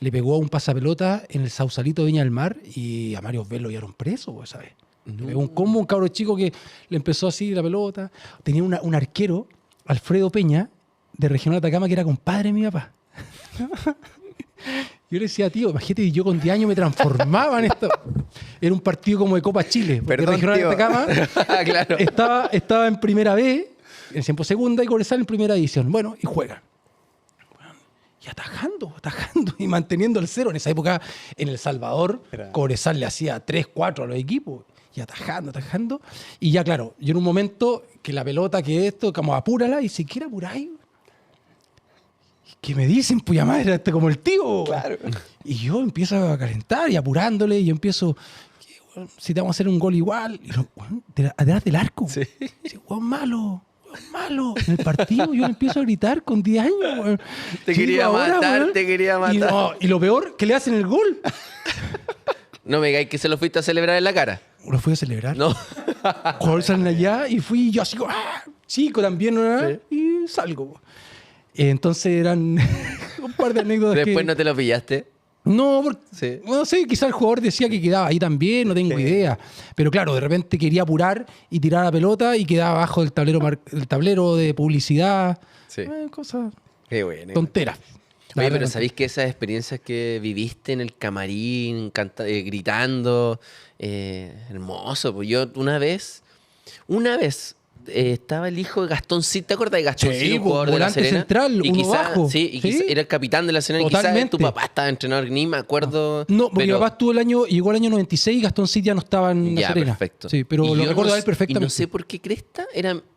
le pegó a un pasapelota en el Sausalito de Viña del Mar y a Mario Ben lo llevaron preso, ¿sabes? No. Un cabro chico que le empezó así la pelota. Tenía un arquero, Alfredo Peña, de Regional Atacama, que era compadre de mi papá. Yo le decía, tío, imagínate, yo con 10 años me transformaba en esto. Era un partido como de Copa Chile. Porque Regional Atacama claro. estaba en primera B, en tiempo segunda, y Cobresal en primera división. Bueno, y juegan. Y atajando, y manteniendo el 0. En esa época, en El Salvador, Cobresal le hacía 3-4 a los equipos. Y atajando. Y ya, claro, yo en un momento que la pelota, que esto, como apúrala, y si quiere apuráis. ¿Qué me dicen? Puya madre, como el tío. Claro. Y yo empiezo a calentar y apurándole, y yo empiezo, si te vamos a hacer un gol igual, y atrás del arco. Sí. Y weón malo. En el partido yo le empiezo a gritar con 10 años. Weón. Te quería matar. Y lo peor, que le hacen el gol. No me digáis que se lo fuiste a celebrar en la cara. ¿Lo fui a celebrar? No. Jugadores salen allá y fui yo así como, chico también, ¿no? Sí. Y salgo. Entonces eran un par de anécdotas. ¿Después no te lo pillaste? No, porque, no sé, quizás el jugador decía que quedaba ahí también, no tengo idea. Pero claro, de repente quería apurar y tirar la pelota y quedaba abajo del tablero de publicidad. Sí. Cosas. Qué bueno. Tonteras. Oye, pero ¿sabéis que esas experiencias que viviste en el camarín, gritando, hermoso? Pues yo una vez estaba el hijo de Gastoncito, ¿te acuerdas de Gastoncito? Sí, jugador de La Serena. Central, y uno bajo. Sí, y quizá era el capitán de La Serena. Totalmente. Y quizás tu papá estaba entrenador, ni me acuerdo. No, porque mi papá llegó el año 96 y Gastoncito ya no estaba en La Serena. Perfecto. Sí, pero lo recuerdo a él perfectamente. Y no sé por qué cresta,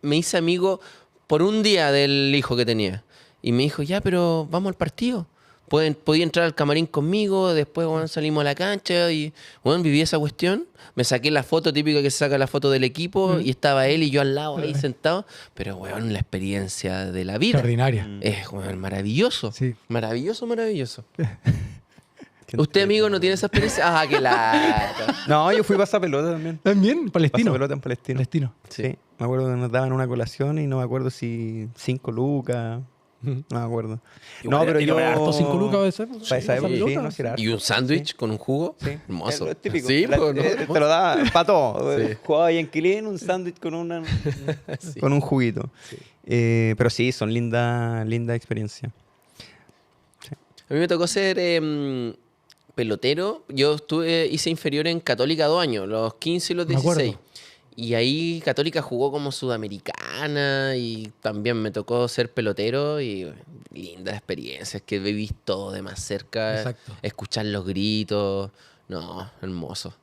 me hice amigo por un día del hijo que tenía. Y me dijo, ya, pero vamos al partido. Podía entrar al camarín conmigo, después salimos a la cancha y viví esa cuestión. Me saqué la foto típica que se saca la foto del equipo y estaba él y yo al lado ahí sentado. Pero, la experiencia de la vida. Extraordinaria. Es, maravilloso. Sí. Maravilloso. ¿Usted, amigo, no tiene esa experiencia? ¡Qué lata! No, yo fui pasapelota también. ¿También? ¿Palestino? Pasapelota en Palestino. Sí. Me acuerdo que nos daban una colación y no me acuerdo si 5 lucas... No me acuerdo. No, pero yo... harto 5 lucas para esa época, sí, no será. ¿Y un sándwich con un jugo? Sí. Hermoso. Es típico. Sí, te lo da para todo. Sí. Jugaba ahí en Quilín, un sándwich con con un juguito. Sí. Pero sí, son linda experiencia. Sí. A mí me tocó ser pelotero. Yo hice inferior en Católica 2 años, los 15 y los 16. Y ahí Católica jugó como sudamericano Sudamericana y también me tocó ser pelotero y lindas experiencias que viví todo de más cerca. Exacto. Escuchar los gritos. No, hermoso.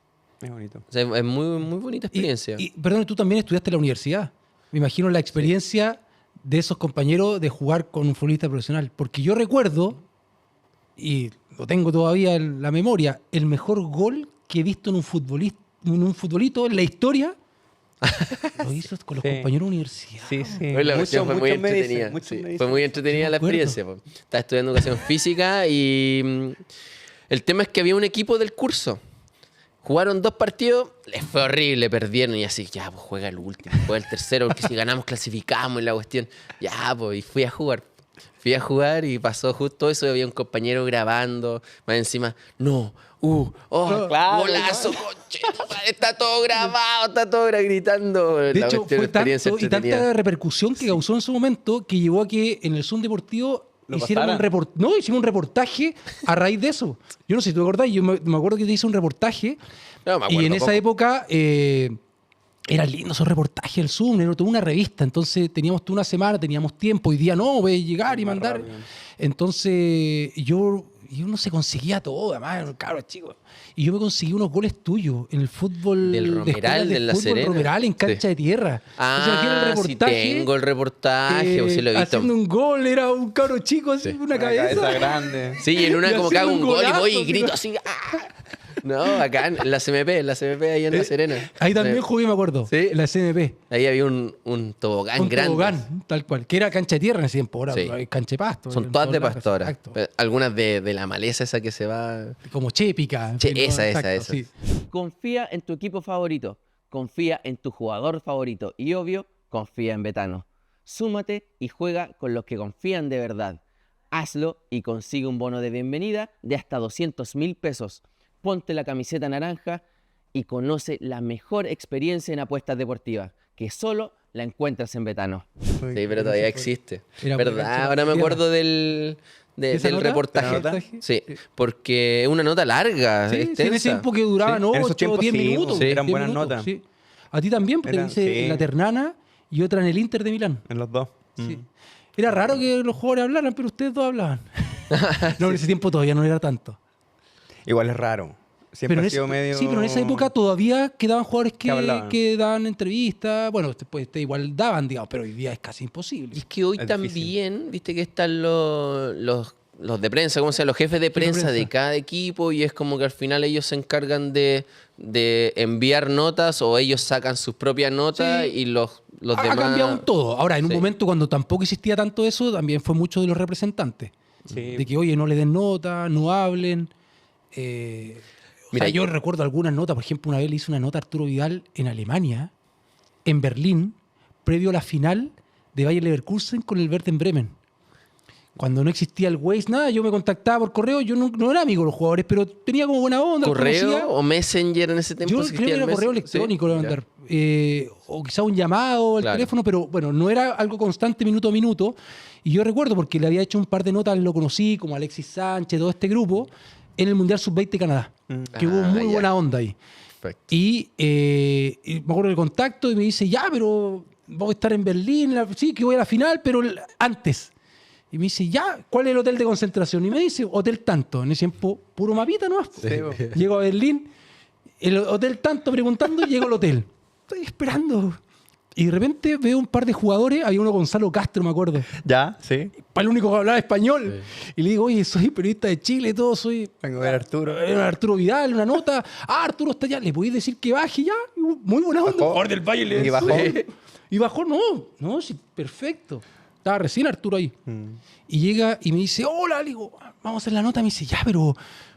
Es bonito. O sea, es muy, muy bonita experiencia. Perdón, tú también estudiaste en la universidad. Me imagino la experiencia de esos compañeros de jugar con un futbolista profesional. Porque yo recuerdo, y lo tengo todavía en la memoria, el mejor gol que he visto en un futbolito en la historia lo hizo con los compañeros de universidad. Sí, sí. Fue la cuestión, fue muy muchos me dicen, entretenida. muchos Sí, me dicen. fue muy entretenida Sí, la me acuerdo. experiencia. Po. Estaba estudiando educación física y el tema es que había un equipo del curso. Jugaron 2 partidos, les fue horrible, perdieron y así, ya, pues juega el último, juega el tercero, porque si ganamos clasificamos en la cuestión. Ya, pues, y fui a jugar. Fui a jugar y pasó justo eso, había un compañero grabando, más encima, no, claro, golazo, conche, está todo grabado, gritando. De La hecho, cuestión, fue experiencia tanto y entretenida. tanta repercusión que causó en su momento que llevó a que en el Zoom Deportivo ¿Lo hicieron pasaran? hicimos un reportaje a raíz de eso. Yo no sé si tú te acordás, yo me acuerdo que te hice un reportaje No, me y acuerdo en esa poco. época eran lindos esos reportajes del Zoom, era toda una revista, entonces teníamos toda una semana, teníamos tiempo, hoy día no, voy a llegar y Más mandar. rápido. Entonces yo no se conseguía todo, además, era un cabro chico. Y yo me conseguí unos goles tuyos en el fútbol Del de Romeral, escuelas de La fútbol Serena. Romeral en cancha Sí. de tierra. Entonces, aquí era el Sí tengo el reportaje, pues sí lo he visto. haciendo un gol, era un cabro chico así, Sí. una cabeza. grande. Sí, y en una Y como que hago un haciendo un gol y voy y golazo, grito así. ¡Ah! No, acá en la CMP ahí en La Serena. Ahí también jugué, me acuerdo, Sí. en la CNP. Ahí había un tobogán Un grande. tobogán, tal cual, que era cancha de tierra en ese tiempo, ahora Sí. hay cancha de pasto. Son en todas todos de lados, pastora. exacto. Algunas de la maleza esa que se va. Como chépica. en Che, fin, ¿no? esa. Exacto, sí. Confía en tu equipo favorito, confía en tu jugador favorito y obvio, confía en Betano. Súmate y juega con los que confían de verdad. Hazlo y consigue un bono de bienvenida de hasta 200.000 pesos. Ponte la camiseta naranja y conoce la mejor experiencia en apuestas deportivas, que solo la encuentras en Betano. Sí, pero todavía existe. Era por ¿Verdad? cancha de Ahora me tierra. acuerdo del ¿Esa nota? reportaje. ¿La nota? Sí, porque es una nota larga, Sí, sí, en ese extensa. tiempo que duraban Sí, en esos 8 o tiempos 10 sí, minutos. sí, eran 10 buenas minutos, notas. sí. A ti también, porque Eran- dice sí. en la Ternana y otra en el Inter de Milán. En los dos. Sí. Era raro que los jugadores hablaran, pero ustedes dos hablaban. No, en ese tiempo todavía no era tanto. Igual es raro. Siempre Pero ha en sido ese- medio... Sí, pero en esa época todavía quedaban jugadores Que hablaban. que daban entrevistas. Bueno, después igual daban, digamos, pero hoy día es casi Y imposible. es que hoy Es también, viste que están los de prensa, ¿cómo se llama? Los jefes de prensa de prensa. cada equipo y es como que al final ellos se encargan de enviar notas o ellos sacan sus propias notas Sí. y los Ha demás... cambiado un todo. Ahora, en un Sí. momento cuando tampoco existía tanto eso, también fue mucho de los representantes. Sí. De que, oye, no le den nota, no hablen. Mira, Mira, yo recuerdo algunas notas. Por ejemplo, una vez le hice una nota a Arturo Vidal en Alemania, en Berlín, previo a la final de Bayer Leverkusen con el Werder Bremen. Cuando no existía el Waze, nada, yo me contactaba por correo. Yo no era amigo de los jugadores, pero tenía como buena onda. los conocía. ¿Correo o Messenger en ese tiempo? Yo existía creo que el era correo Messenger? electrónico, Sí, le iba a ya. mandar. O quizá un llamado al Claro. teléfono, pero bueno, no era algo constante minuto a minuto. Y yo recuerdo, porque le había hecho un par de notas, lo conocí, como Alexis Sánchez, todo este grupo, en el Mundial Sub-20 Canadá, que hubo muy ya. buena onda ahí. Perfecto. Y me acuerdo del contacto y me dice, ya, pero vamos a estar en Berlín, sí, que voy a la final, pero antes. Y me dice, ya, ¿cuál es el hotel de concentración? Y me dice, hotel tanto. En ese tiempo, puro mapita nomás. Llego a Berlín, el hotel tanto preguntando y llego al hotel. Estoy esperando. Y de repente veo un par de jugadores, había uno Gonzalo Castro, me acuerdo. ¿Ya? ¿Sí? Para el único que hablaba español. Y le digo, oye, soy periodista de Chile, todo, soy Vengo a ver a Arturo. Arturo Vidal, una nota. Ah, Arturo está allá. ¿Le podéis decir que baje ya? Muy buena onda. Bajó. Jugador del Valle. ¿Y bajó? Sí. Y bajó, no, sí, perfecto. Estaba recién Arturo ahí. Mm. Y llega y me dice, hola, le digo, vamos a hacer la nota. Me dice, ya, pero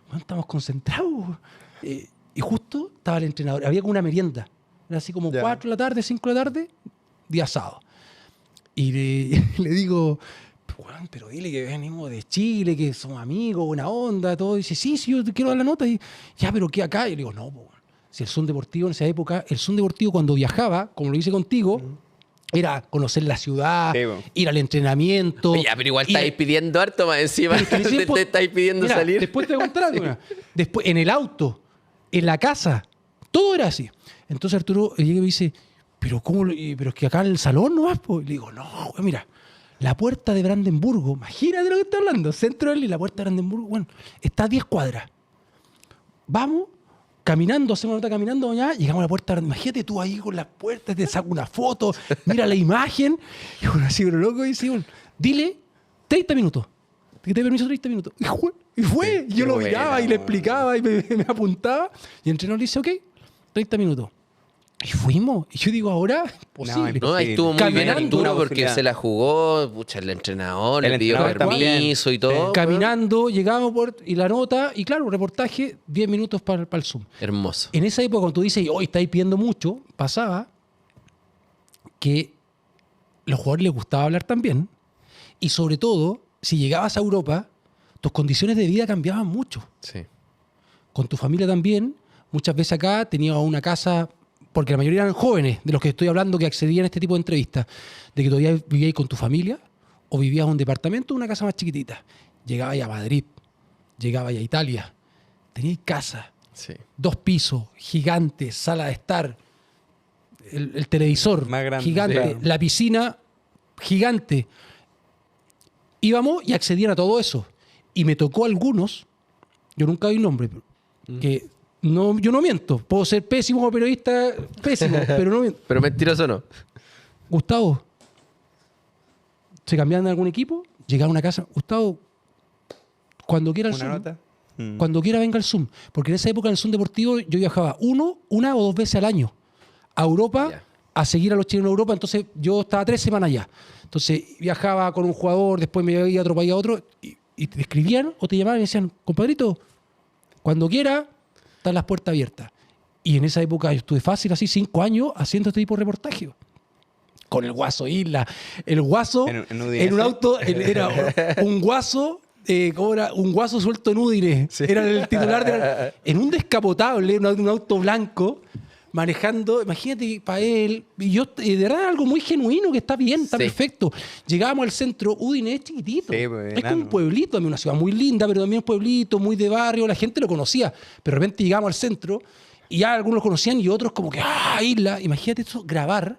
bueno, estamos concentrados. Y justo estaba el entrenador. Había como una merienda. Era así como Ya. 4 de la tarde, 5 de la tarde, día sábado. Y le digo, "Weón, pero dile que venimos de Chile, que somos amigos, buena onda, todo". Y dice, sí, yo te quiero dar la nota. Y ya, pero ¿qué acá? Y le digo, no, po, si el Zoom Deportivo en esa época, el Zoom Deportivo cuando viajaba, como lo hice contigo, era conocer la ciudad, Sí, po. ir al entrenamiento. Oye, ya, pero igual ir estáis pidiendo harto más encima. pero es que en ese te, tiempo- te estáis pidiendo Mira, salir. Después te voy a contar algo. mira. Después, en el auto, en la casa, todo era así. Entonces Arturo llega y me dice, pero ¿cómo? Pero es que acá en el salón no vas, pues. Le digo, no, güey, mira, la puerta de Brandenburgo, imagínate lo que estoy hablando, centro y la puerta de Brandenburgo, bueno, está a 10 cuadras. Vamos, caminando, hacemos nota caminando, ya, llegamos a la puerta, imagínate tú ahí con las puertas, te saco una foto, mira la imagen, y bueno, así, pero loco, y dice, bueno, dile 30 minutos, que te permiso 30 minutos. Y fue. Sí, Yo lo qué miraba buena, y le weón. explicaba y me apuntaba, y el entrenador le dice, ok, 30 minutos. Y fuimos. Y yo digo, ahora, posible. No, ahí estuvo muy Caminando, bien Arturo una porque posibilidad. se la jugó, pucha, el entrenador, El le pidió entrenador permiso y todo. Caminando, llegamos y la nota, y claro, reportaje, 10 minutos para el Zoom. Hermoso. En esa época, cuando tú dices, hoy estáis pidiendo mucho, pasaba que los jugadores les gustaba hablar también. Y sobre todo, si llegabas a Europa, tus condiciones de vida cambiaban mucho. Sí. Con tu familia también. Muchas veces acá tenías una casa, porque la mayoría eran jóvenes, de los que estoy hablando, que accedían a este tipo de entrevistas, de que todavía vivíais con tu familia o vivías en un departamento o una casa más chiquitita. Llegabais a Madrid, llegabais a Italia, teníais casa, Sí. 2 pisos, gigante, sala de estar, el televisor Más grande, gigante, claro. la piscina gigante. Íbamos y accedían a todo eso. Y me tocó a algunos, yo nunca doy nombre, que no, yo no miento. Puedo ser pésimo como periodista, pésimo, pero no miento. Pero mentiroso no. Gustavo, se cambiaban de algún equipo, llegaba a una casa, Gustavo, cuando quiera el Una Zoom, nota. cuando quiera venga el Zoom. Porque en esa época en el Zoom deportivo yo viajaba una o 2 veces al año a Europa, Ya. a seguir a los chilenos en Europa. Entonces yo estaba 3 semanas allá. Entonces viajaba con un jugador, después me iba a otro país a otro, y te escribían o te llamaban y decían, compadrito, cuando quiera, están las puertas abiertas. Y en esa época yo estuve fácil, así 5 años, haciendo este tipo de reportaje. Con el Guaso Isla. El Guaso En Udinese. en un auto, era un Guaso, ¿cómo era? Un Guaso suelto en Udine. Era el titular en un descapotable, un auto blanco, manejando. Imagínate para él. Y yo, de verdad, algo muy genuino que está bien, está Sí. perfecto. Llegábamos al centro, Udine es chiquitito. Sí, pues, es como un enano. pueblito, también una ciudad muy linda, pero también un pueblito, muy de barrio. La gente lo conocía. Pero de repente llegamos al centro y ya algunos lo conocían y otros como que, isla. Imagínate eso, grabar.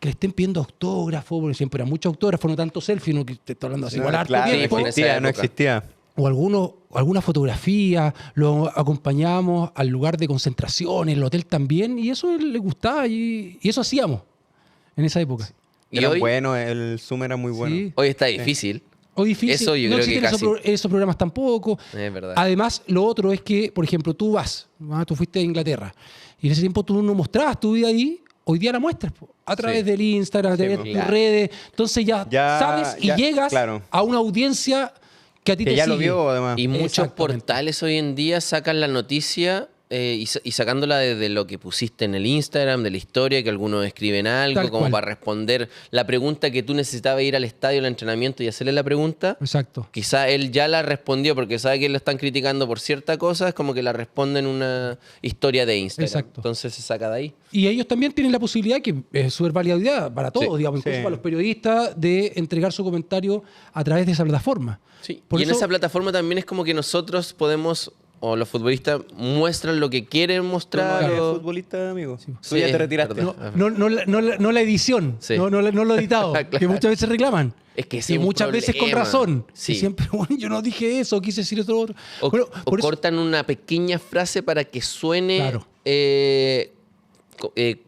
Que le estén pidiendo autógrafo, porque siempre eran muchos autógrafos, no tanto selfie, no que te estoy hablando así, igual harto claro, tiempo. no en esa existía, no época. existía. O alguna fotografía, lo acompañábamos al lugar de concentración, en el hotel también, y eso le gustaba, y eso hacíamos en esa época. Y Era hoy, bueno, el Zoom era muy bueno. Sí. hoy está difícil. O difícil, Eso yo no creo que existen casi. esos programas tampoco. Es verdad. Además, lo otro es que, por ejemplo, tú fuiste a Inglaterra, y en ese tiempo tú no mostrabas tu vida ahí, hoy día la muestras po, a través Sí. del Instagram, a través de tus claro. redes. Entonces ya sabes y Ya, llegas claro. a una audiencia que a ti Que te ya lo sigue. vio, además. Y muchos Exactamente. portales hoy en día sacan la noticia y sacándola desde lo que pusiste en el Instagram, de la historia, que algunos escriben algo, Tal como cual. para responder la pregunta que tú necesitabas ir al estadio, al entrenamiento y hacerle la pregunta. Exacto. Quizá él ya la respondió porque sabe que lo están criticando por cierta cosa, es como que la responde en una historia de Instagram. Exacto. Entonces se saca de ahí. Y ellos también tienen la posibilidad, que es súper válida para todos, Sí. digamos, incluso Sí. para los periodistas, de entregar su comentario a través de esa plataforma. Sí. Por Y en eso- esa plataforma también es como que nosotros podemos, o los futbolistas muestran lo que quieren Tú no mostrar. eres o- futbolista, amigo. Tú Sí, ya te retiraste. verdad. No la edición, Sí. no lo editado, Claro. que muchas veces reclaman. Es que ese y es un muchas veces con problema. razón. Sí. Y siempre, bueno, yo no dije eso, quise decir eso otro. O, Bueno, o por eso- cortan una pequeña frase para que suene Claro.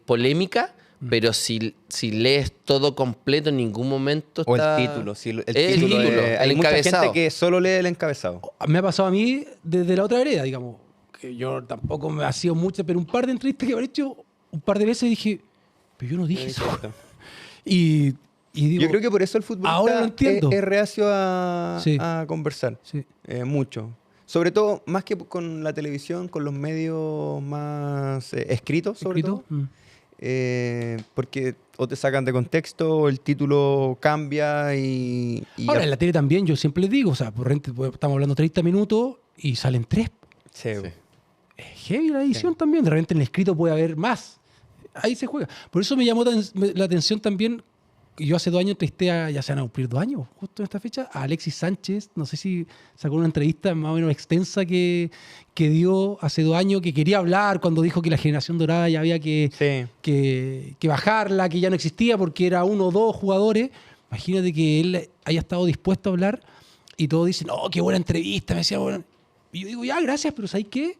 polémica, pero si lees todo completo en ningún momento O el está... título. Si el El título, título, hay el mucha encabezado. gente que solo lee el encabezado. me ha pasado a mí desde la otra vereda, digamos, que yo tampoco me ha sido mucho, pero un par de entrevistas que he hecho un par de veces dije, pero yo no dije eso. Y digo, Yo creo que por eso el futbolista ahora lo entiendo. es reacio a, Sí. a conversar. sí. Mucho. Sobre todo, más que con la televisión, con los medios más escritos, sobre ¿Escrito? todo. Porque o te sacan de contexto, o el título cambia y Ahora, ya- en la tele también, yo siempre les digo, o sea, por repente estamos hablando 30 minutos y salen 3. Sí. Es heavy la edición también. De repente en el escrito puede haber más. Ahí se juega. Por eso me llamó la atención también yo hace 2 años entrevisté ya se van a cumplir 2 años, justo en esta fecha, a Alexis Sánchez. No sé si sacó una entrevista más o menos extensa que dio hace 2 años, que quería hablar cuando dijo que la generación dorada ya había que bajarla, que ya no existía porque era 1 o 2 jugadores. Imagínate que él haya estado dispuesto a hablar y todos dicen, oh, qué buena entrevista, me decía, bueno. Y yo digo, ya, gracias, pero ¿sabes qué?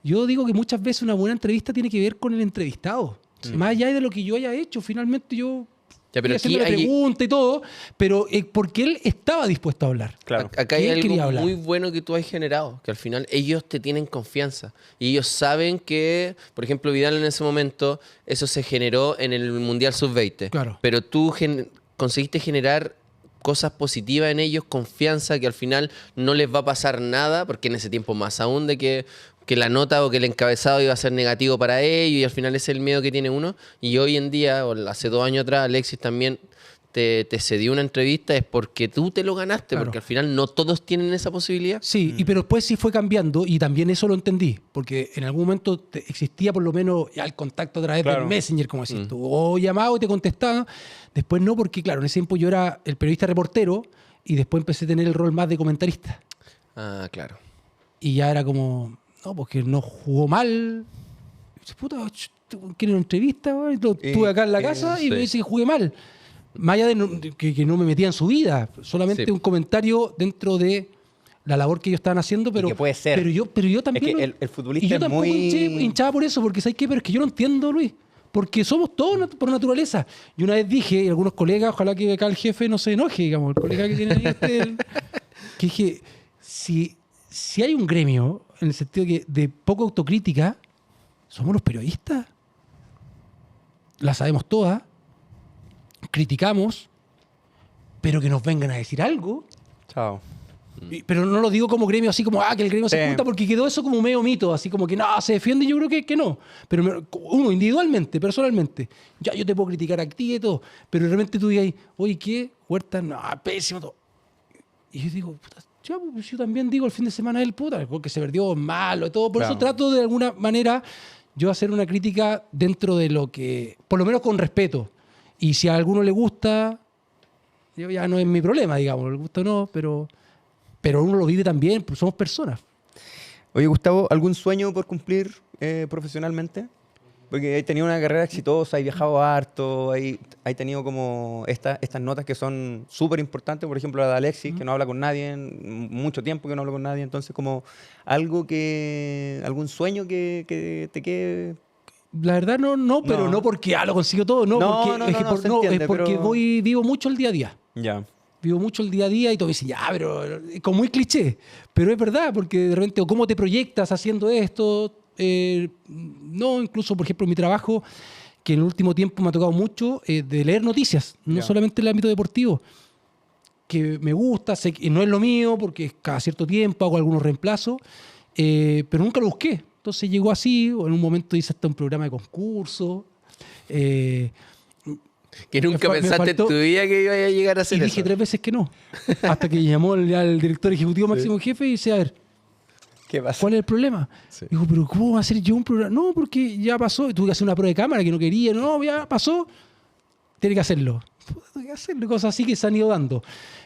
Yo digo que muchas veces una buena entrevista tiene que ver con el entrevistado. Más allá de lo que yo haya hecho, finalmente yo pero haciendo la pregunta y todo, pero porque él estaba dispuesto a hablar. Claro. Acá hay Él quería algo hablar. muy bueno que tú has generado, que al final ellos te tienen confianza y ellos saben que, por ejemplo, Vidal en ese momento, eso se generó en el Mundial Sub-20. Claro. Pero tú conseguiste generar cosas positivas en ellos, confianza, que al final no les va a pasar nada, porque en ese tiempo más aún de que la nota o que el encabezado iba a ser negativo para ellos y al final ese es el miedo que tiene uno. Y hoy en día, o hace 2 años atrás, Alexis también te cedió una entrevista, es porque tú te lo ganaste, Claro. porque al final no todos tienen esa posibilidad. Sí, pero después sí fue cambiando y también eso lo entendí, porque en algún momento existía por lo menos ya el contacto a través Claro. del Messenger, como decís tú, o llamado y te contestaban. Después no, porque claro, en ese tiempo yo era el periodista reportero y después empecé a tener el rol más de comentarista. Ah, claro. Y ya era como, no, porque no jugó mal. Y dice, puta, ¿quieren una entrevista? Estuve acá en la casa y me sí. dice que jugué mal. Más allá de que no me metía en su vida, solamente Sí. un comentario dentro de la labor que ellos estaban haciendo, pero que puede ser. Pero yo también. Es que el futbolista y yo es tampoco muy... hinchaba por eso, porque ¿sabes qué? Pero es que yo no entiendo, Luis. Porque somos todos por naturaleza. Y una vez dije, y algunos colegas, ojalá que acá el jefe no se enoje, digamos, el colega que tiene ahí, que dije, si hay un gremio, en el sentido de poca autocrítica, somos los periodistas. La sabemos todas, criticamos, pero que nos vengan a decir algo. Chao. Pero no lo digo como gremio, así como, que el gremio se Sí. junta, porque quedó eso como medio mito, así como que no, se defiende, yo creo que no. Pero uno, individualmente, personalmente, ya yo te puedo criticar a ti y todo, pero de repente tú digas, oye, ¿qué? Huerta, no, pésimo todo. Y yo digo, puta, ya, pues yo también digo el fin de semana del puta, porque se perdió malo y todo. Por Claro. eso trato de alguna manera yo hacer una crítica dentro de lo que, por lo menos con respeto. Y si a alguno le gusta, yo ya no es mi problema, digamos, le gusta o no, pero uno lo vive también, pues somos personas. Oye, Gustavo, ¿algún sueño por cumplir profesionalmente? Porque has tenido una carrera exitosa, has viajado harto, has tenido como estas notas que son súper importantes, por ejemplo la de Alexis, que no habla con nadie, mucho tiempo que no habla con nadie, entonces como algún sueño que te quede... La verdad no, pero No. no porque lo consigo todo, no, No, porque, no, es, que no, por- se no, entiende, es porque pero- vivo mucho el día a día. Ya. Vivo mucho el día a día y todo me dicen, ya, pero es como muy cliché. Pero es verdad, porque de repente, o cómo te proyectas haciendo esto. No, incluso, por ejemplo, en mi trabajo, que en el último tiempo me ha tocado mucho, de leer noticias, no Ya. solamente en el ámbito deportivo, que me gusta, sé que no es lo mío, porque cada cierto tiempo hago algunos reemplazos, pero nunca lo busqué. Entonces llegó así, o en un momento hice hasta un programa de concurso. Que nunca me pensaste faltó- en tu vida que iba a llegar a Y hacer dije eso. 3 veces que no. Hasta que llamó al director ejecutivo máximo jefe y dice, a ver, ¿Qué pasa? ¿cuál es el problema? Sí. Digo, pero ¿cómo va a hacer yo un programa? No, porque ya pasó. Tuve que hacer una prueba de cámara que no quería. No, ya pasó. Tiene que hacerlo. Puta, tengo que hacerlo. Cosas así que se han ido dando.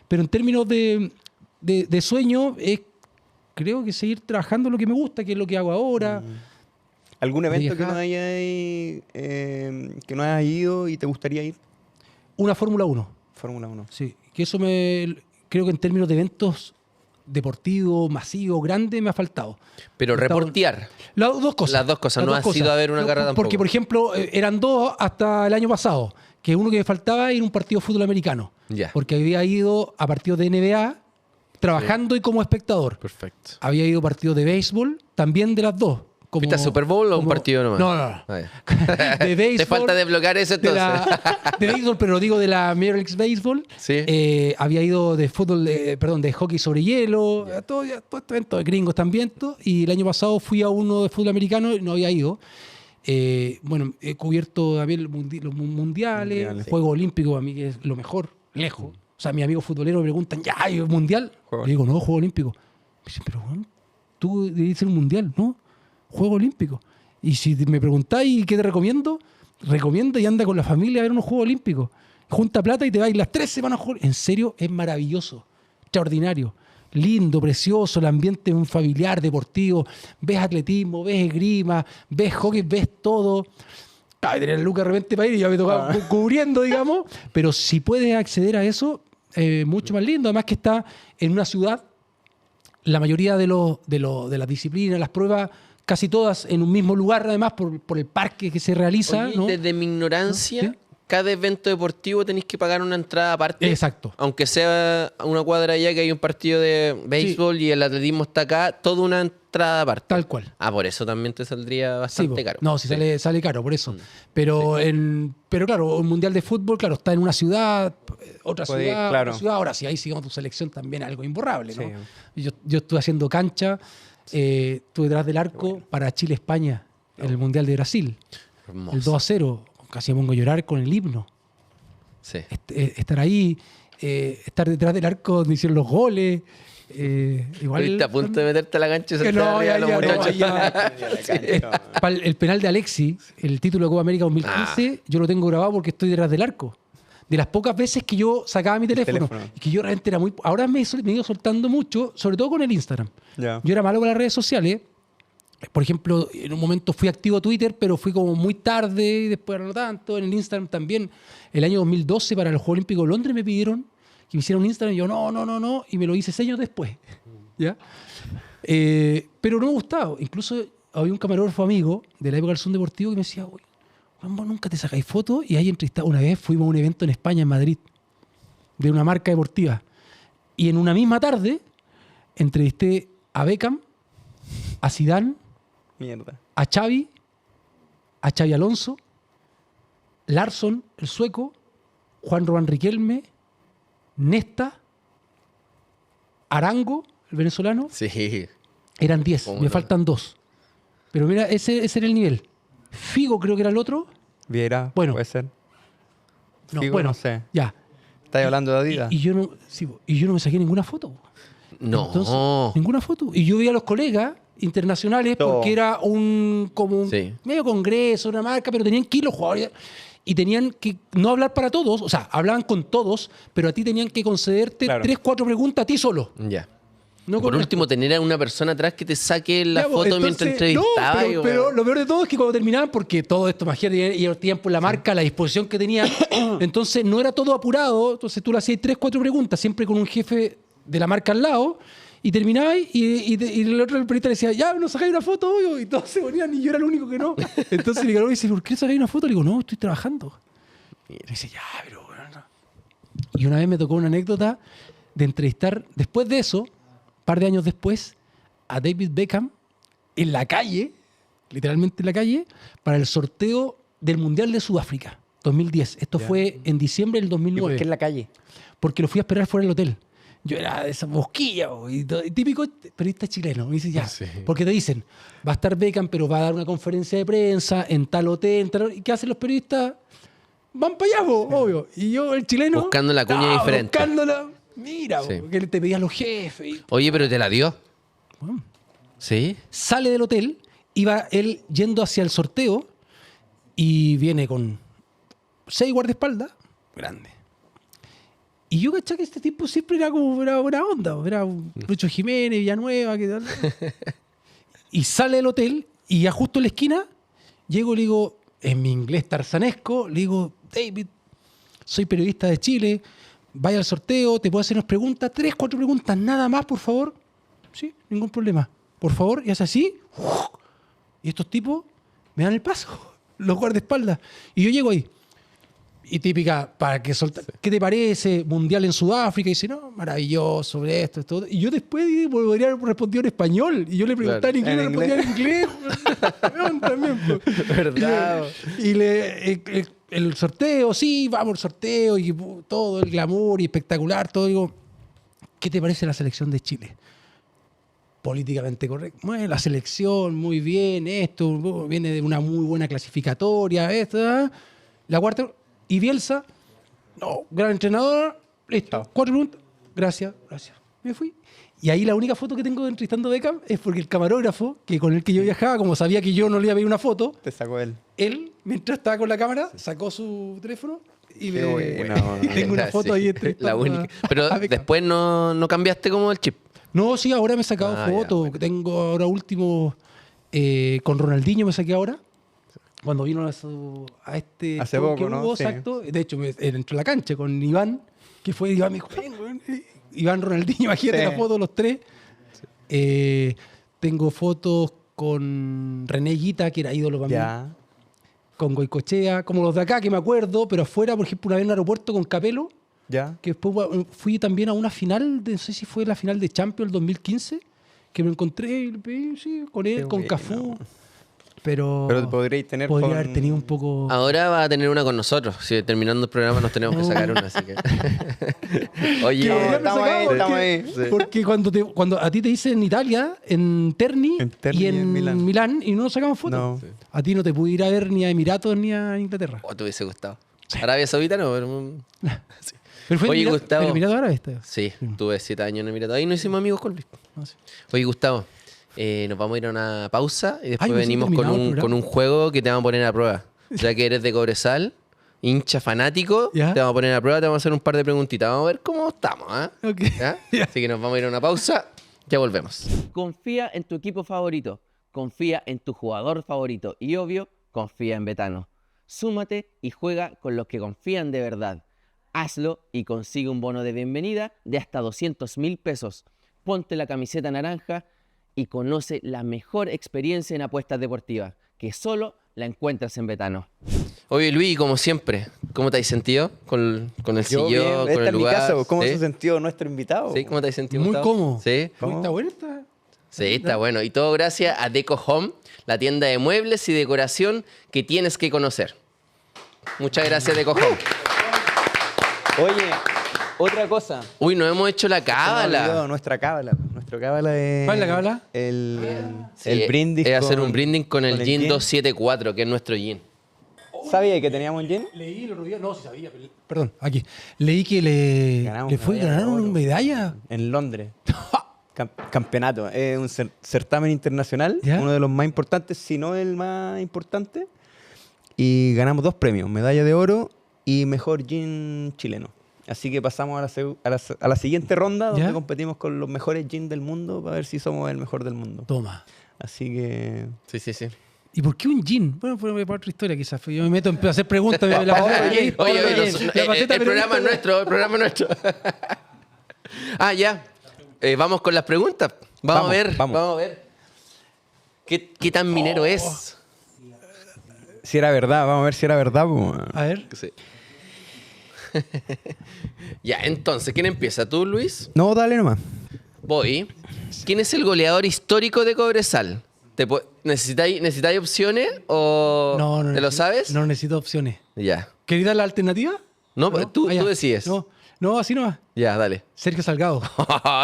Pero en términos de sueño, es creo que seguir trabajando lo que me gusta, que es lo que hago ahora. ¿Algún evento que viajar. que no hayas ido y te gustaría ir? Una Fórmula 1. Fórmula 1. Sí, que eso creo que en términos de eventos deportivos, masivos, grandes, me ha faltado. Pero Me ha faltado- reportear. Las dos cosas. Las dos cosas, Las no dos has cosas. ido a ver una carrera tampoco. Porque, por ejemplo, eran 2 hasta el año pasado, que uno que me faltaba era un partido de fútbol americano. Ya. Porque había ido a partidos de NBA trabajando y como espectador. Perfecto. Había ido a partidos de béisbol, también de las dos. Como, ¿Viste a Super Bowl o un como- partido nomás? No. Ah, ya. De béisbol. Te falta desbloquear eso de, entonces. de béisbol, pero digo de la Major League Baseball. Sí. Había ido de fútbol, de hockey sobre hielo, todo estos eventos de gringos también. Todo. Y el año pasado fui a uno de fútbol americano y no había ido. Bueno, he cubierto también los mundiales, Mundiales. Juegos Olímpicos, a mí que es lo mejor, lejos. O sea, mis amigos futboleros me preguntan, ¿ya hay mundial? Juegos. Le digo, no, Juego Olímpico. Me dicen, pero bueno, tú debes ser un mundial, ¿no? Juego Olímpico. Y si me preguntáis qué te recomiendo y anda con la familia a ver unos Juegos Olímpicos. junta plata y te vas las 3 semanas a jugar. En serio, es maravilloso, extraordinario. Lindo, precioso, el ambiente es un familiar, deportivo. Ves atletismo, ves esgrima, ves hockey, ves todo. Tenía la Luca de repente para ir y ya me tocaba cubriendo, digamos. Pero si puedes acceder a eso, mucho más lindo. Además que está en una ciudad, la mayoría de las disciplinas, las pruebas, casi todas en un mismo lugar, además, por el parque que se realiza. Oye, ¿no? desde mi ignorancia, ¿Sí? cada evento deportivo tenéis que pagar una entrada aparte. Exacto. Aunque sea una cuadra allá que hay un partido de béisbol y el atletismo está acá, toda una entrada aparte. Tal cual. Por eso también te saldría Sí, bastante caro. No, si sale caro, por eso. Pero claro, un mundial de fútbol, claro, está en una ciudad, otra Puede, ciudad, claro. otra ciudad. Ahora, si ahí sigamos tu selección, también es algo imborrable, ¿no? Sí. Yo estuve haciendo cancha, estuve detrás del arco para Chile-España, en el Mundial de Brasil. Hermoso. El 2-0. Casi me pongo a llorar con el himno. Sí. Estar ahí, estar detrás del arco donde hicieron los goles. Igual. Estuviste a punto de meterte a la cancha y Que saltar no, arriba de los muchachos. El penal de Alexis, el título de Copa América 2015, yo lo tengo grabado porque estoy detrás del arco. De las pocas veces que yo sacaba mi teléfono. Y que yo realmente era muy... Ahora me he ido soltando mucho, sobre todo con el Instagram. Ya. Yo era malo con las redes sociales. Por ejemplo, en un momento fui activo a Twitter, pero fui como muy tarde y después no tanto. En el Instagram también. El año 2012, para los Juegos Olímpicos de Londres, me pidieron que me hiciera un Instagram. Y yo, no. Y me lo hice 6 años después. ¿Ya? Pero no me gustaba. Incluso había un camarógrafo amigo de la época del Zoom Deportivo que me decía, oye, Juan, vos nunca te sacáis fotos. Y ahí entrevistaba. Una vez fuimos a un evento en España, en Madrid, de una marca deportiva. Y en una misma tarde entrevisté a Beckham, a Zidane, Mierda. a Xavi Alonso, Larsson, el sueco, Juan Román Riquelme, Nesta, Arango, el venezolano. Sí. Eran 10, ¿Cómo me no? faltan 2. Pero mira, ese era el nivel. Figo creo que era el otro. Viera, Bueno. puede ser. No, Figo, bueno, no sé. ya. ¿Estás hablando de Adidas? Y yo no me saqué ninguna foto. No. Entonces, ninguna foto. Y yo veía a los colegas internacionales Todo. porque era como un Sí. medio congreso, una marca, pero tenían que ir los jugadores y tenían que no hablar para todos, o sea, hablaban con todos, pero a ti tenían que concederte Claro. 3, 4 preguntas a ti solo. Ya. No Por con último, tener a una persona atrás que te saque la Ya, pues, foto mientras entrevistaba. No, pero lo peor de todo es que cuando terminaban, porque todo esto, imagínate, y el tiempo, la marca, la disposición que tenían, entonces no era todo apurado, entonces tú le hacías 3, 4 preguntas, siempre con un jefe de la marca al lado, y terminabas y el otro periodista le decía, ya, ¿nos sacáis una foto, obvio? Y todos se ponían y yo era el único que no. Entonces Nicaragua dice, ¿por qué sacáis una foto? Le digo, no, estoy trabajando. Y me dice, ya, pero bueno, no. Y una vez me tocó una anécdota de entrevistar, después de eso, un par de años después, a David Beckham en la calle, literalmente en la calle, para el sorteo del Mundial de Sudáfrica, 2010. Esto fue en diciembre del ¿Y por 2009. qué en la calle? Porque lo fui a esperar fuera del hotel. Yo era de esa bosquilla, y típico periodista chileno. Me dice, ya, porque te dicen, va a estar Beckham, pero va a dar una conferencia de prensa en tal hotel, en tal... ¿Y qué hacen los periodistas? Van para allá, obvio. Y yo, el chileno... Buscando la cuña diferente. Buscándola. Mira, Sí. que te pedían los jefes. Y... Oye, pero te la dio. Bueno. ¿Sí? Sale del hotel, iba él yendo hacia el sorteo y viene con 6 guardaespaldas, grande. Y yo caché que este tipo siempre era como era buena onda, era un Lucho Jiménez, Villanueva, ¿qué tal? Y sale del hotel y ya justo en la esquina llego y le digo, en mi inglés tarzanesco, le digo, David, soy periodista de Chile, vaya al sorteo, te puedo hacer unas preguntas, 3, 4 preguntas, nada más, por favor. Sí, ningún problema. Por favor, y hace así. Y estos tipos me dan el paso, los guardaespaldas. Y yo llego ahí. Y típica, para que ¿qué te parece? Mundial en Sudáfrica. Y dice, no, maravilloso, sobre esto, todo. Y yo después volvería a responder en español. Y yo le preguntaba en inglés, En respondía en inglés. También, pues. ¿Verdad? El sorteo, sí, vamos al sorteo. Y todo el glamour y espectacular, todo. Digo, ¿qué te parece la selección de Chile? Políticamente correcto. Bueno, la selección, muy bien, esto, viene de una muy buena clasificatoria, esto, la cuarta. Y Bielsa, no, gran entrenador, listo. 4 preguntas, gracias. Me fui. Y ahí la única foto que tengo de entrevistando a Beckham es porque el camarógrafo, con el que yo viajaba, como sabía que yo no le iba a pedir una foto, Te sacó él. él, mientras estaba con la cámara, sacó su teléfono y, Qué bueno. y tengo una foto ahí Sí, entrevistando la única. Pero a Beckham. después no cambiaste como el chip. No, sí, ahora me he sacado Ah, ya, fotos. Tengo ahora último con Ronaldinho me saqué ahora. Cuando vino a este Hace show poco, que ¿no? hubo, Sí. exacto. De hecho, entró a la cancha con Iván, que fue Iván, me dijo, ven, weón. Iván, Ronaldinho, imagínate Sí. la foto de los tres. Tengo fotos con René Guita, que era ídolo para mí. Ya. Con Goicochea, como los de acá, que me acuerdo, pero afuera, por ejemplo, una vez en un aeropuerto con Capelo, Ya. que después fui también a una final, no sé si fue la final de Champions 2015, que me encontré sí, con él, Qué con bueno. Cafú, pero Pero podríais tener podría con- haber tenido un poco... Ahora va a tener una con nosotros. Si terminando el programa nos tenemos que sacar una, así que. Oye, Que No, podría haber estamos sacado ahí, porque, estamos ahí. Sí. porque cuando a ti te dicen en Italia, en Terni, En Terni y y en en Milán, y no nos sacamos fotos. No. Sí. A ti no te pude ir a ver ni a Emiratos ni a Inglaterra. oh, te hubiese gustado. Arabia Saudita no, pero. Pero fue Oye, en Gustavo. Emiratos Árabes. Esta. Sí, tuve 7 años en Emiratos. Ahí nos hicimos amigos con Luis. No sé. Oye, Gustavo, nos vamos a ir a una pausa y después Ay, pensé que venimos con terminaba el un, programa. con un juego que te vamos a poner a prueba. Ya que eres de Cobresal, hincha fanático, Ya. te vamos a poner a prueba, te vamos a hacer un par de preguntitas. Vamos a ver cómo estamos, ¿ah? Ok. ¿Ya? Ya. Así que nos vamos a ir a una pausa. Ya volvemos. Confía en tu equipo favorito, confía en tu jugador favorito y obvio, confía en Betano. Súmate y juega con los que confían de verdad. Hazlo y consigue un bono de bienvenida de hasta 200.000 pesos. Ponte la camiseta naranja y conoce la mejor experiencia en apuestas deportivas, que solo la encuentras en Betano. Oye, Luis, como siempre, ¿cómo te has sentido con el Yo sillón, bien, con esta el es mi lugar? casa. ¿Cómo ¿Sí? se sintió nuestro invitado? ¿Sí? ¿Cómo te has sentido, Muy Gustavo? cómodo. ¿Sí? ¿Cómo? ¿Está buena esta? Sí, está bueno. Y todo gracias a Deco Home, la tienda de muebles y decoración que tienes que conocer. Muchas gracias, Deco Home. Oye, otra cosa. Uy, nos hemos hecho la Se me olvidó cábala. nuestra cábala. Nuestra cábala es... ¿Cuál es la cábala? El brindis Es hacer con- un brinding con el Gin gin. 274, que es nuestro gin. ¿Sabía que teníamos un gin? Leí el otro día, no, si sabía, perdón, aquí. Leí que le Ganamos fue medalla de ganaron oro. una medalla. En Londres. Campeonato. Es un certamen internacional, ¿Ya? uno de los más importantes, si no el más importante. Y ganamos 2 premios, medalla de oro y mejor gin chileno. Así que pasamos a la siguiente ronda, donde ¿Ya? competimos con los mejores gin del mundo para ver si somos el mejor del mundo. Toma. Así que... Sí, sí, sí. ¿Y por qué un gin? Bueno, fue para otra historia quizás. Yo me meto a hacer preguntas. Oye, el el programa es nuestro, el programa es nuestro. Ah, ya. Vamos con las preguntas. Vamos a ver, vamos. vamos a ver. ¿Qué tan minero es? Si era verdad, vamos a ver si era verdad. Pues. A ver. Sí. Ya, entonces, ¿quién empieza? ¿Tú, Luis? No, dale nomás. Voy. ¿Quién es el goleador histórico de Cobresal? ¿Necesitáis opciones o No, te lo sabes? No necesito opciones. Ya. ¿Queréis dar la alternativa? No, pues, tú ya. decides. No, así nomás. Ya, dale. Sergio Salgado.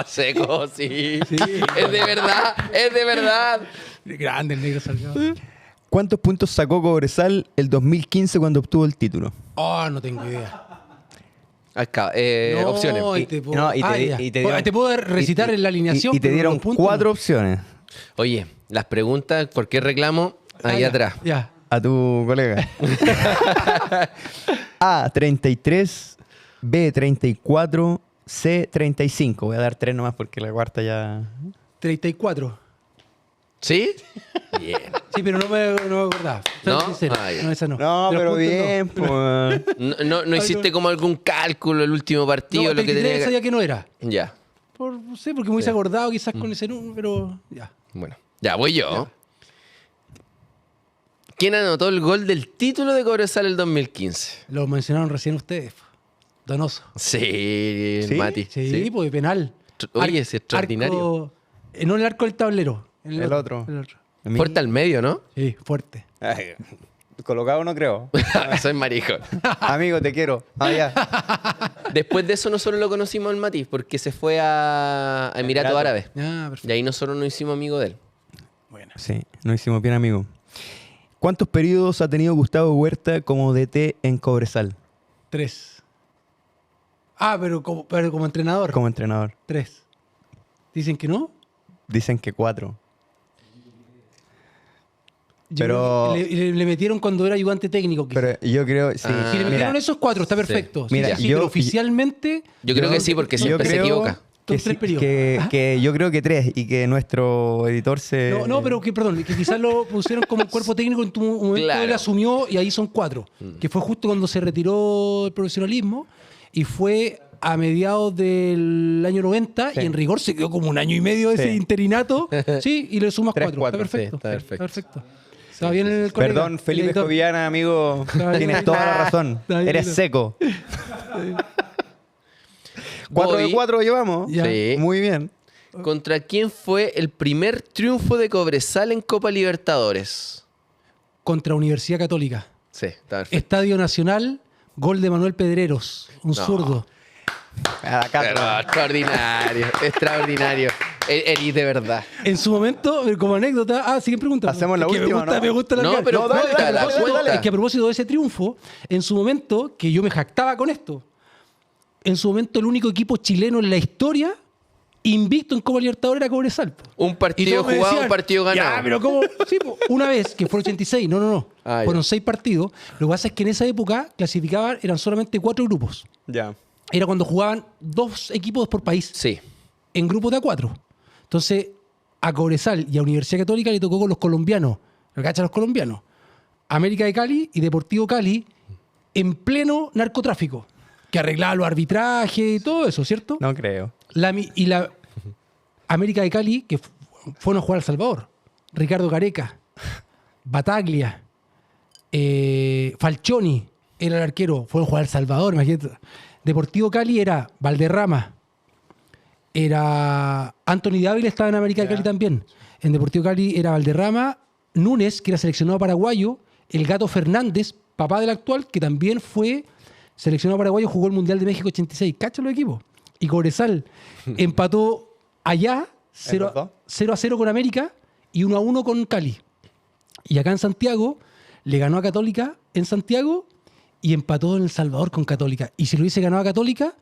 Seco, sí. Sí. Es de verdad, es de verdad. Grande el negro Salgado. ¿Cuántos puntos sacó Cobresal el 2015 cuando obtuvo el título? Oh, no tengo idea. Acá, No, opciones. y te puedo, no, y te- ya. y te dieron- te puedo recitar en la alineación. Y te pero dieron los puntos 4 no. opciones Oye, las preguntas, ¿por qué reclamo? Ahí ya, atrás. Ya. a tu colega. A, 33, B, 34, C, 35. Voy a dar 3 nomás porque la cuarta ya... 34. ¿Sí? Bien. Sí, pero no me acordaba. Soy ¿No? sincero. Ah, ya. No, esa no. No, De los pero puntos, no. bien, pues. No hiciste como algún cálculo el último partido, No, lo que 33 tenía sabía que no era. Ya, No sé, porque me hubiese acordado quizás con ese número, pero ya. bueno. Ya, voy yo. ¿Quién anotó el gol del título de Cobresal el 2015? Lo mencionaron recién ustedes. Donoso. Sí, ¿Sí? Mati. Sí, pues penal. Oye, es extraordinario. No el arco del tablero. El otro. El otro. Fuerte al medio, ¿no? Sí, fuerte. Ay, colocado no creo. Soy marico. Amigo, te quiero. Ah, ya. Después de eso nosotros lo conocimos al Mati, porque se fue a Emiratos Emiratos. Árabes. Ah, Y perfecto. ahí nosotros nos hicimos amigos de él. Bueno. Sí, nos hicimos bien amigos. ¿Cuántos periodos ha tenido Gustavo Huerta como DT en Cobresal 3. Ah, pero como entrenador. como entrenador? 3. ¿Dicen que no? Dicen que 4. Pero- Le metieron cuando era ayudante técnico. quizá. Pero yo creo, sí. Si le mira, metieron esos 4, está perfecto. Sí, Mira, sí, yo- pero oficialmente Yo creo que sí, porque yo siempre se creo equivoca. que, Son 3 sí, periodos. que yo creo que 3 y que nuestro editor se... No, pero que, perdón, que quizás lo pusieron como el cuerpo técnico en tu momento Claro. él asumió y ahí son 4. Que fue justo cuando se retiró el profesionalismo y fue a mediados del año 90 Sí. y en rigor se quedó como un año y medio ese Sí. interinato. Sí, y le sumas 3, 4. 4, Está perfecto. sí, está perfecto. Está bien el colega, Perdón, el Felipe editor. Escoviana, amigo. Está bien. Tienes toda la razón. Está bien. Eres seco. 4 de Voy. 4 llevamos. Ya. Sí. Muy bien. ¿Contra quién fue el primer triunfo de Cobresal en Copa Libertadores? Contra Universidad Católica. Sí, está perfecto. Estadio Nacional, gol de Manuel Pedreros, un zurdo. Acá, Pero extraordinario, extraordinario. Eris de verdad. En su momento, como anécdota, siguen preguntando. Hacemos la Es que última, me ¿no? gusta la No, cara. pero No, dale, cuéntala, dale, dale, cuéntala. Es que a propósito de ese triunfo, en su momento, que yo me jactaba con esto, en su momento el único equipo chileno en la historia invicto en Copa Libertadores era Cobresal. po. Un Y partido todos me jugado, decían, un partido ganado. Ya, pero ¿cómo? Sí, po, una vez, que fue el 86, no. Ah, ya. Fueron 6 partidos. Lo que pasa es que en esa época clasificaban, eran solamente 4 grupos. Ya. Era cuando jugaban 2 equipos por país Sí. en grupos de A4. Entonces, a Cobresal y a Universidad Católica le tocó con los colombianos. ¿Lo cachan los colombianos? América de Cali y Deportivo Cali en pleno narcotráfico, que arreglaba los arbitrajes y todo eso, ¿cierto? No creo. La América de Cali, que fueron a jugar a El Salvador. Ricardo Gareca, Bataglia, Falcioni era el arquero, fueron a jugar a El Salvador, imagínate. Deportivo Cali era Valderrama, era Anthony Dávila, estaba en América de Cali también. En Deportivo Cali era Valderrama, Núñez, que era seleccionado paraguayo, el Gato Fernández, papá del actual, que también fue seleccionado paraguayo, jugó el Mundial de México 86. ¿Cachai los equipos? Y Cobresal empató allá ¿En los dos? 0-0 con América y 1-1 con Cali. Y acá en Santiago le ganó a Católica en Santiago y empató en El Salvador con Católica. Y si lo hubiese ganado a Católica,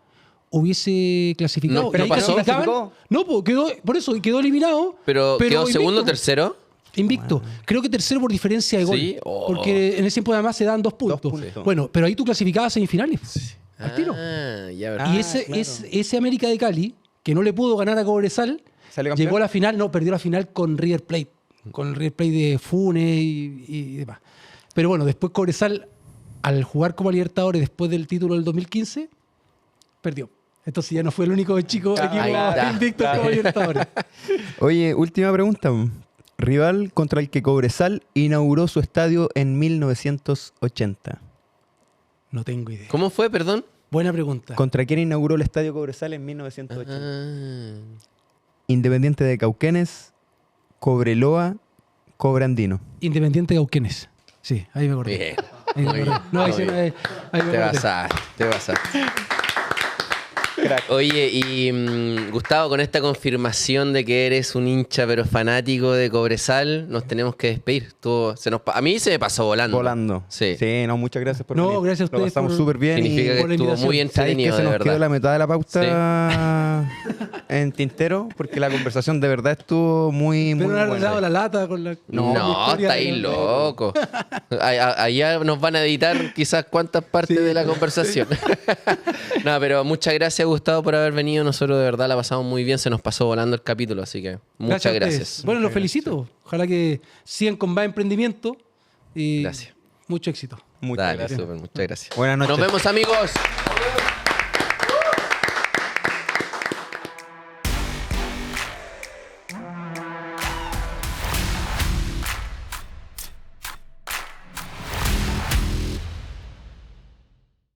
hubiese clasificado. No, Y pero ahí pasó. clasificaban. No, pues quedó, por eso quedó eliminado. Pero quedó invicto, segundo, pues. tercero. Invicto. Creo que tercero por diferencia de gol. Sí. Oh. Porque en ese tiempo además se dan 2 puntos. puntos. Bueno, pero ahí tú clasificabas a semifinales. Al tiro. Ah, ya verdad. Y ese América de Cali, que no le pudo ganar a Cobresal, ¿Salió campeón? llegó a la final, no, perdió la final con River Plate. Con el River Plate de Funes y demás. Pero bueno, después Cobresal, al jugar Copa Libertadores después del título del 2015, perdió. Entonces ya no fue el único chico equipo está. invicto en Copa Libertadores. Oye, última pregunta. Rival contra el que Cobresal inauguró su estadio en 1980. No tengo idea. ¿Cómo fue, perdón? Buena pregunta. ¿Contra quién inauguró el estadio Cobresal en 1980? Ah. Independiente de Cauquenes, Cobreloa, Cobrandino. Independiente de Cauquenes. Sí, ahí me acordé. Bien. Ahí me Muy acordé. bien, No, ahí muy sí, bien. ahí me Te acordé. pasaste, te pasaste. Oye, y Gustavo, con esta confirmación de que eres un hincha pero fanático de Cobresal, nos tenemos que despedir. A mí se me pasó volando. Volando. Sí. No, muchas gracias por No, venir. gracias a Lo ustedes pasamos por- súper bien. Significa y que por la estuvo invitación. muy ¿sabéis que entretenido, se de nos quedó la verdad. mitad de la pauta en tintero? Porque la conversación de verdad estuvo muy, Pero muy no han buena. arreglado la lata con la. No, con la historia estáis de la- loco. Allá nos van a editar quizás cuántas partes de la conversación. No, pero muchas gracias, Gustavo, por haber venido. Nosotros de verdad la pasamos muy bien. Se nos pasó volando el capítulo, así que muchas a ustedes. gracias. Bueno, los felicito. Ojalá que sigan con más emprendimiento y Gracias. mucho éxito. Muchas Dale, gracias. súper, muchas gracias. Buenas noches. Nos vemos, amigos.